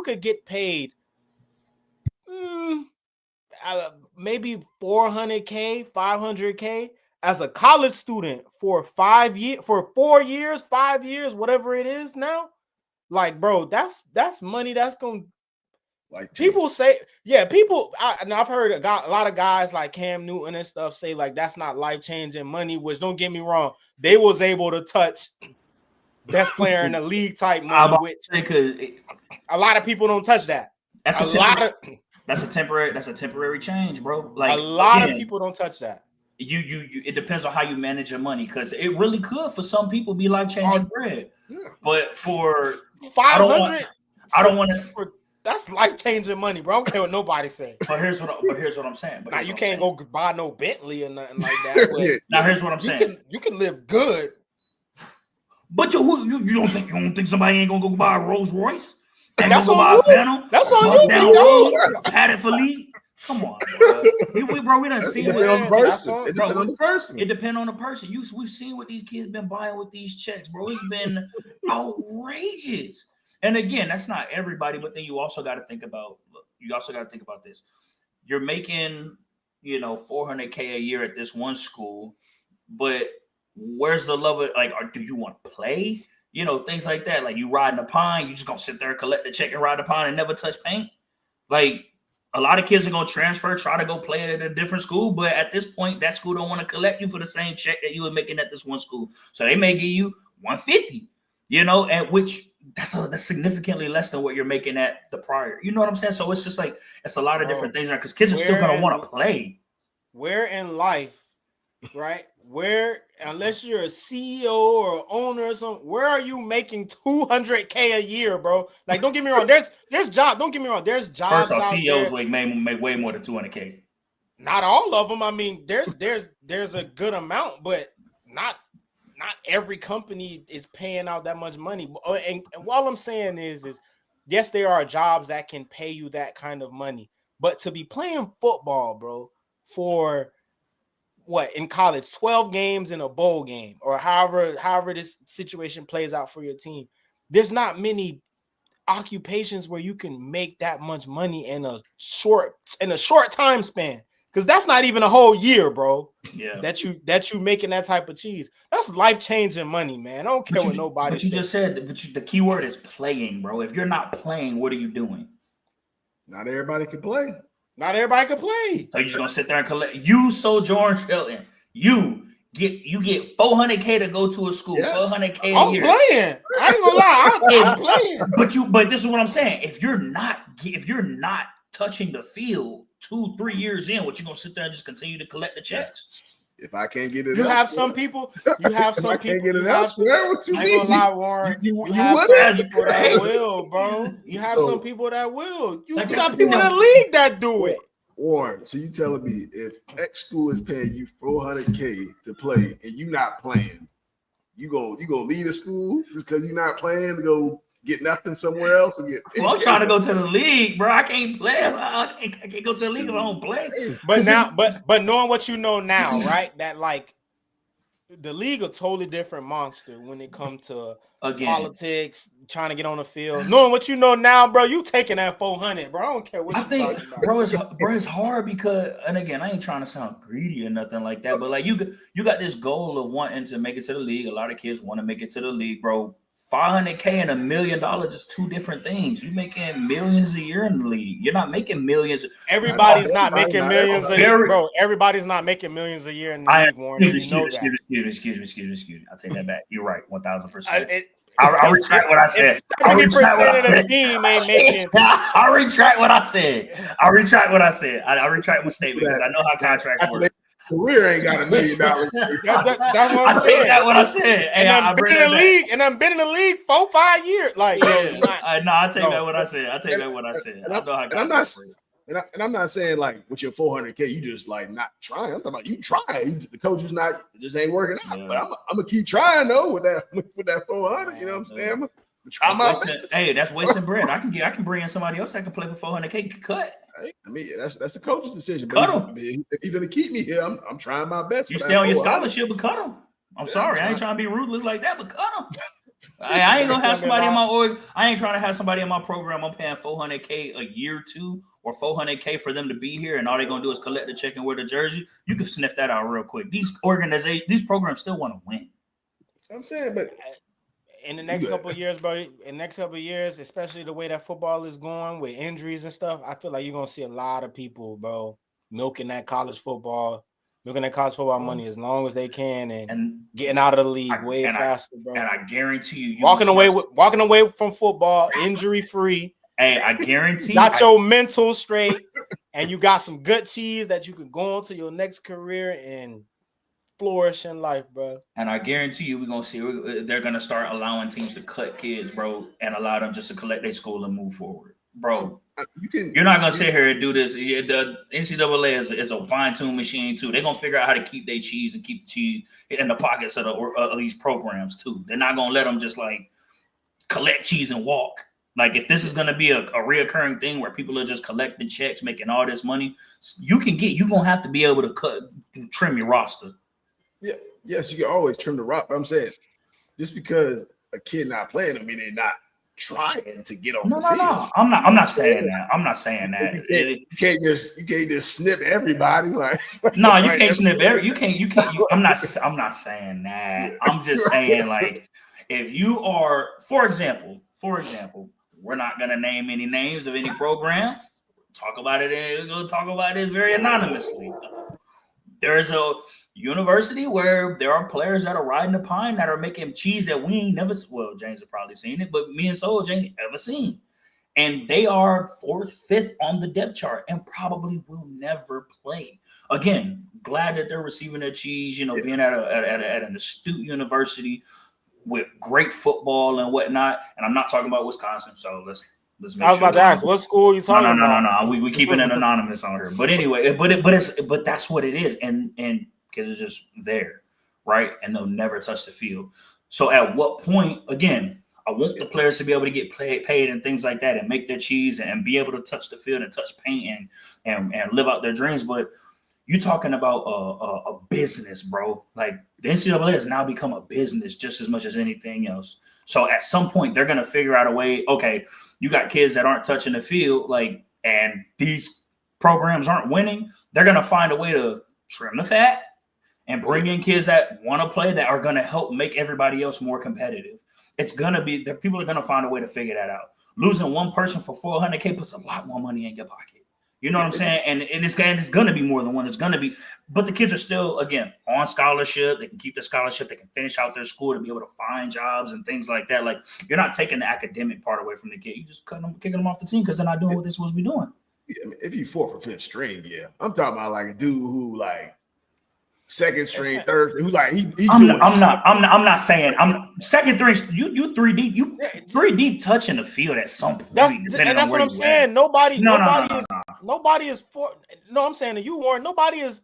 could get paid maybe 400K, 500K as a college student for 4 years, 5 years, whatever it is now, like, bro, that's money that's gonna, like, people say, and I've heard a lot of guys like Cam Newton and stuff say like that's not life-changing money, which don't get me wrong, they was able to touch best player in the league type money, which a lot of people don't touch that. That's a temporary change, bro. Like a lot of people don't touch that. It depends on how you manage your money, because it really could for some people be life-changing bread. Yeah. But for 500, I don't want to. That's life-changing money, bro. I don't care what nobody says. But here's what I'm saying. Now you can't go buy no Bentley or nothing like that. Now here's what I'm saying. You can live good. But you don't think somebody ain't gonna go buy a Rolls Royce? That's on you. That's on you. Padded for league. Come on, bro. We done seen it. It depends on the person. It depends on the person. We've seen what these kids been buying with these checks, bro. It's been outrageous. And again, that's not everybody, but then you also got to think about this. You're making, $400K a year at this one school, but where's the love of, like, or do you want to play? Things like that. Like, you riding a pine, you just gonna sit there and collect the check and ride the pine and never touch paint. Like, a lot of kids are gonna transfer, try to go play at a different school, but at this point, that school don't want to collect you for the same check that you were making at this one school. So they may give you $150, and which that's significantly less than what you're making at the prior. You know what I'm saying? So it's just like, it's a lot of different things, because kids are still gonna want to play. Where in life, right? Unless you're a CEO or owner or something, where are you making $200K a year, bro? Like, don't get me wrong. There's jobs. Don't get me wrong. There's jobs. First off, CEOs make way more than $200K. Not all of them. I mean, there's a good amount, but not every company is paying out that much money. And all I'm saying is yes, there are jobs that can pay you that kind of money, but to be playing football, bro, for what in college, 12 games in a bowl game, or however this situation plays out for your team, there's not many occupations where you can make that much money in a short time span, because that's not even a whole year, bro. Yeah, that you making that type of cheese. That's life-changing money, man. I don't care what nobody says. But you just said the key word is playing, bro. If you're not playing, what are you doing? Not everybody can play. Not everybody can play. So you're just gonna sit there and collect. You, Sojourn Shelton, you get $400K to go to a school. Yes. $400K a year. I'm playing. I ain't gonna lie. I'm playing. But this is what I'm saying. If you're not touching the field 2-3 years in, what you gonna sit there and just continue to collect the checks? If I can't get it, you have some people. You have some people. Can't get it elsewhere. What you mean? I ain't gonna lie, Warren. You have some people that will, bro. You have some people that will. You got people in the league that do it. Warren, so you telling me if X school is paying you $400K to play and you not playing, you gonna leave the school just because you're not playing to go get nothing somewhere else and get? Well, I'm trying to go to the league, bro. I can't play. I can't go to the league if I don't play. But now, but knowing what you know now, right? That like the league a totally different monster when it comes to politics, trying to get on the field. Knowing what you know now, bro, you taking that 400, bro. I don't care what you talking about. Bro, it's hard because, and again, I ain't trying to sound greedy or nothing like that, but like you got this goal of wanting to make it to the league. A lot of kids want to make it to the league, bro. $500K and $1 million is two different things. You're making millions a year in the league. You're not making millions. Everybody's not making millions a year, Very- bro. Everybody's not making millions a year in the league, Warren. Excuse me. I'll take that back. You're right, 1,000%. I'll retract what I said. 70% of the team ain't making. I'll retract what I said. I'll retract my statement because I know how contracts work. Career ain't got $1 million. That's what I'm saying. That's what I said. And I'm been in the league 4-5 years. Like, I take that what I said. I know how contracts work. And I'm not saying like with your $400K, you just like not trying. I'm talking about you trying. The coach is not, it just ain't working out. Yeah. But I'm gonna keep trying though with that 400. You know what I'm saying? I'm gonna try my best. Hey, that's wasting bread. I can bring in somebody else that can play for $400K cut. Hey, I mean that's the coach's decision. Cut if he's gonna keep me here, I'm trying my best. You stay on your scholarship, but cut him. I'm sorry, I ain't trying to be ruthless like that, but cut him. I ain't gonna have somebody in my org. I ain't trying to have somebody in my program. I'm paying $400K a year to, or $400K for them to be here, and all they're gonna do is collect the check and wear the jersey. You can sniff that out real quick. These programs still want to win. I'm saying, but in the next couple of years, bro, especially the way that football is going with injuries and stuff, I feel like you're gonna see a lot of people, bro, milking that college football money as long as they can and getting out of the league faster, bro. And I guarantee you, walking away from football injury free. Hey, I guarantee got your mental straight, and you got some good cheese that you can go on to your next career and flourish in life, bro. And I guarantee you, we're gonna see they're gonna start allowing teams to cut kids, bro, and allow them just to collect their school and move forward, bro. You're not gonna sit here and do this. The NCAA is a fine-tuned machine too. They're gonna figure out how to keep their cheese and keep the cheese in the pockets of these programs too. They're not gonna let them just like collect cheese and walk. Like if this is gonna be a reoccurring thing where people are just collecting checks, making all this money, you're gonna have to be able to trim your roster. Yeah, yes, you can always trim the rock. But I'm saying just because a kid not playing, I mean they're not trying to get on the field. No. I'm not saying that. I'm not saying that. You can't just snip everybody like. No, you can't snip every. You can't. I'm not saying that. I'm just saying like if you are, for example, we're not gonna name any names of any programs. Talk about it. We're gonna talk about it very anonymously. There's a university where there are players that are riding the pine that are making cheese that we ain't never. Well, James have probably seen it, but me and Sojourn ain't ever seen. And they are 4th, 5th on the depth chart and probably will never play. Again, glad that they're receiving their cheese. You know, being at an astute university with great football and whatnot. And I'm not talking about Wisconsin, so let's make I was about to ask, what school are you talking about? No. We keeping it anonymous on here. But anyway, but that's what it is, and because it's just there, right? And they'll never touch the field. So at what point, again, I want the players to be able to get paid and things like that and make their cheese and be able to touch the field and touch paint and live out their dreams. But you're talking about a business, bro. Like the NCAA has now become a business just as much as anything else. So at some point, they're going to figure out a way. Okay, you got kids that aren't touching the field, like, and these programs aren't winning. They're going to find a way to trim the fat and bring in kids that want to play that are going to help make everybody else more competitive. It's going to be, the people are going to find a way to figure that out. Losing one person for $400K puts a lot more money in your pocket. You know what I'm saying? And it's going to be more than one. It's going to be, but the kids are still, again, on scholarship. They can keep their scholarship. They can finish out their school to be able to find jobs and things like that. Like, you're not taking the academic part away from the kid. You just kicking them off the team because they're not doing what they're supposed to be doing. Yeah, I mean, if you 4th or 5th string, yeah. I'm talking about like a dude who like 2nd string, 3rd, who like I'm not saying I'm 2nd, 3rd. You 3 deep. You 3 deep touching the field at some point. That's what I'm saying. Nobody is for. No, I'm saying to you, Warren. Nobody is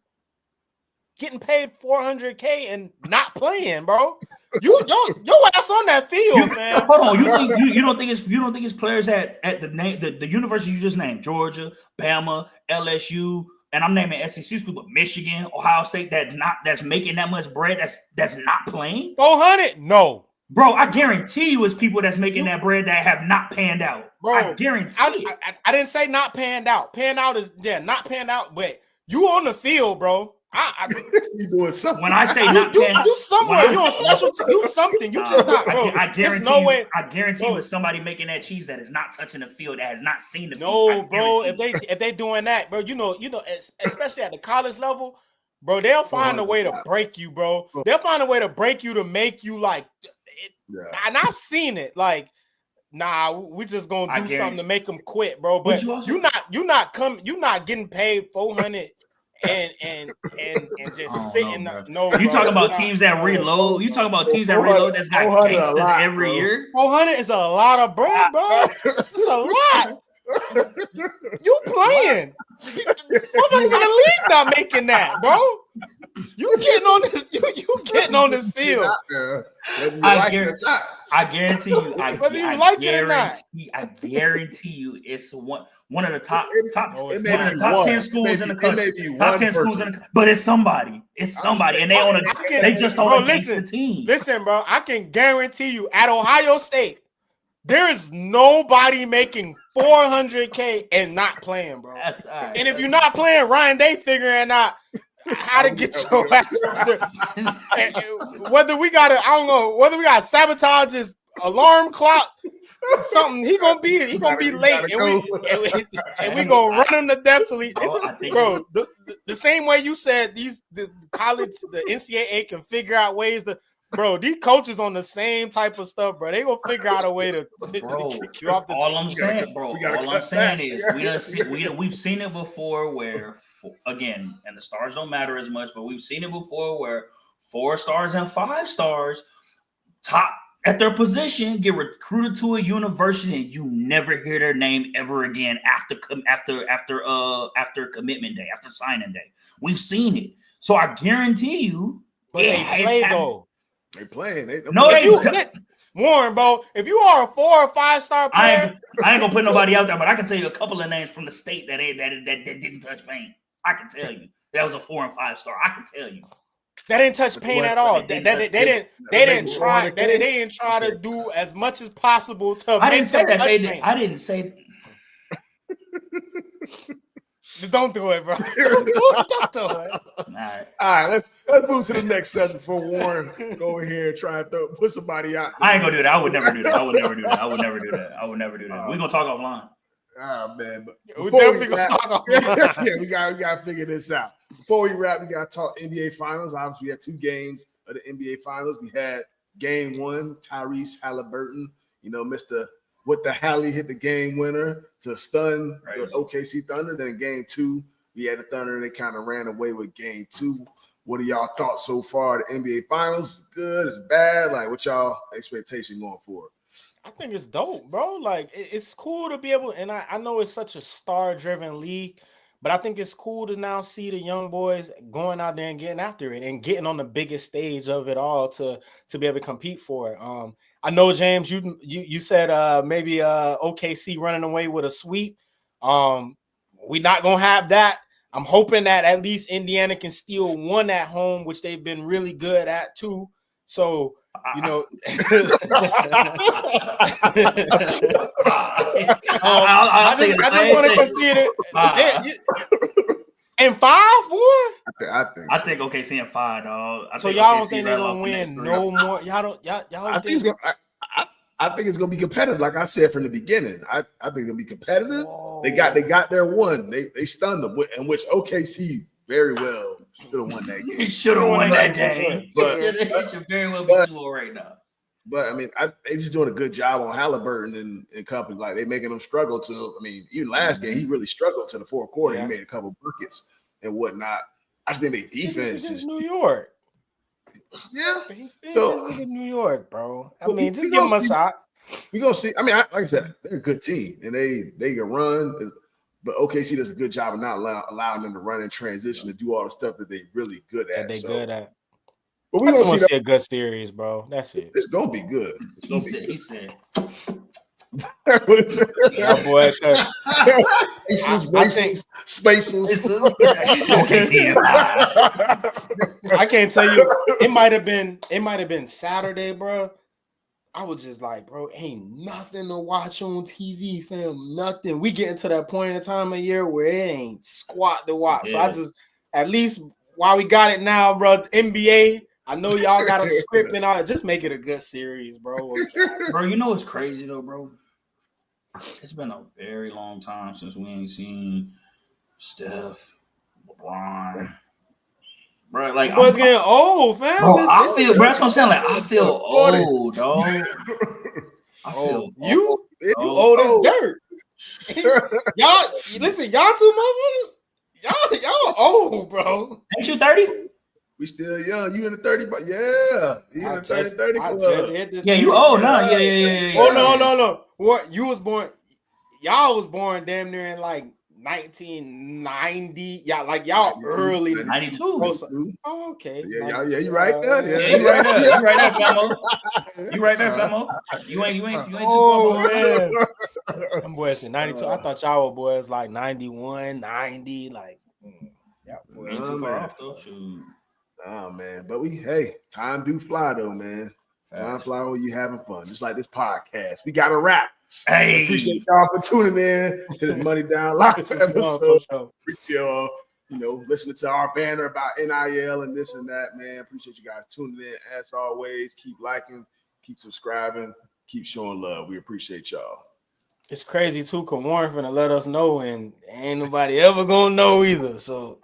getting paid $400K and not playing, bro. Your ass on that field, man. Hold on. You don't think it's players at the university you just named, Georgia, Bama, LSU. And I'm naming SEC schools, but Michigan, Ohio State, that's making that much bread, that's not playing. 400? No, bro. I guarantee you, it's people that's making that bread that have not panned out. Bro, I guarantee. I didn't say not panned out. Panned out is not panned out, but you on the field, bro. You doing something? When I say You not paying, somewhere. You on special. You something. You just not, bro. I guarantee There's no way. I guarantee you, it's somebody making that cheese that is not touching the field, that has not seen the field. No, bro. If they doing that, bro, you know, especially at the college level, bro, they'll find a way to break you, bro. They'll find a way to break you to make you like. And I've seen it. Like, nah, we just gonna do something to make them quit, bro. But you're not getting paid $400 and just sitting. No, you talking about teams that reload? You talking about teams that reload that's got gangsters every year? 400 is a lot of bread, bro. It's a lot. You playing? Motherfuckers in the league not making that, bro. You getting on this? You getting on this field? I guarantee you. Whether you like it or not, I guarantee you, it's one of the top 10 schools in the country. Top 10 schools in the country, but it's somebody. It's somebody, and they just on a gangster team. Listen, bro. I can guarantee you, at Ohio State, there is nobody making $400K and not playing, bro. And if you're not playing, Ryan, they figuring out how to get your ass. Whether we got to sabotage his alarm clock, something, he gonna be late, and we gonna run him to death till he. Bro, the same way you said the college, the NCAA can figure out ways to. Bro, these coaches on the same type of stuff, bro. They gonna figure out a way to kick you off the team. All I'm saying, bro. All I'm saying is we've seen it before where, again, and the stars don't matter as much, but we've seen it before where 4 stars and 5 stars, top at their position, get recruited to a university, and you never hear their name ever again after commitment day, after signing day. We've seen it, so I guarantee you, but they play though. They playing. Warren, bro. If you are a 4 or 5 star player, I ain't gonna put nobody out there, but I can tell you a couple of names from the state that didn't touch paint. I can tell you that was a 4 and 5 star. I can tell you that didn't touch paint at all. They didn't try to do as much as possible to make them touch paint. I didn't say. Don't do it, bro. Don't do it. All right. Let's move to the next segment before Warren go over here and try and put somebody out. I ain't gonna do that. I would never do that. We're gonna talk offline. Oh man, but we definitely gonna talk offline. Yeah, we gotta figure this out. Before we wrap, we gotta talk NBA Finals. Obviously, we had 2 games of the NBA Finals. We had Game 1, Tyrese Halliburton. Mr. What the Halley hit the game winner to stun the OKC Thunder. Then Game 2, we had the Thunder, and they kind of ran away with Game 2. What are y'all thoughts so far? The NBA Finals, good, it's bad. Like, what y'all expectation going forward? I think it's dope, bro. Like, it's cool to be able, and I know it's such a star-driven league, but I think it's cool to now see the young boys going out there and getting after it and getting on the biggest stage of it all to be able to compete for it. I know, James, you said maybe OKC running away with a sweep. We're not gonna have that. I'm hoping that at least Indiana can steal one at home, which they've been really good at too. So, I just want to consider it. And 5-4? I think OKC in 5, dog. So y'all don't think they're gonna win no more? Y'all don't think I think it's gonna be competitive. Like I said from the beginning, I think it's gonna be competitive. Whoa. They got their one. They stunned them, in which OKC very well should have won that game. He should have won that game. But it should very well be 2-0 right now. But I mean, they just doing a good job on Halliburton and company. Like they making them struggle to. I mean, even last game he really struggled to the fourth quarter. Yeah. He made a couple buckets and whatnot. I just think their defense is New York. Yeah, so in New York, bro. I mean, just give them a shot. We gonna see. I mean, like I said, they're a good team and they can run. But OKC does a good job of not allowing them to run in transition to do all the stuff that they're really good at. Good at. But we gonna see a good series, bro. That's it. It's gonna be good. He said. Yeah, boy. Spaces. I can't tell you. It might have been Saturday, bro. I was just like, bro, ain't nothing to watch on TV, fam. Nothing. We getting to that point in time of year where it ain't squat to watch. Yeah. So I just at least while we got it now, bro, NBA. I know y'all got a script and all that. Just make it a good series, bro. Bro, you know what's crazy though, bro? It's been a very long time since we ain't seen Steph, LeBron. Bro, like boys getting old, fam. Bro, I feel, bro, that's what I'm saying. Like, I feel old, dog. I feel you old. old as dirt. Y'all, listen, y'all two motherfuckers. Y'all old, bro. Ain't you 30? We still young. You in the 30, but yeah, you in the 30 club. Yeah, you old now. Yeah. Oh no. What you was born? Y'all was born damn near in like 1990. Yeah, like y'all 92, early 92. Oh, okay. So yeah, you right there. Yeah, you right there. You right there, Famo. You right there, Famo. You ain't too far man. Them boys in 92. I thought y'all were boys like 91, 90. Like, yeah, boy, ain't too far off though. Shoot. Nah, man. But time do fly though, man. Time fly when you having fun. Just like this podcast. We got a wrap. Hey, appreciate y'all for tuning in to this Money Down Live episode. Appreciate y'all, listening to our banner about NIL and this and that, man. Appreciate you guys tuning in. As always, keep liking, keep subscribing, keep showing love. We appreciate y'all. It's crazy too, cause Warren finna let us know, and ain't nobody ever gonna know either. So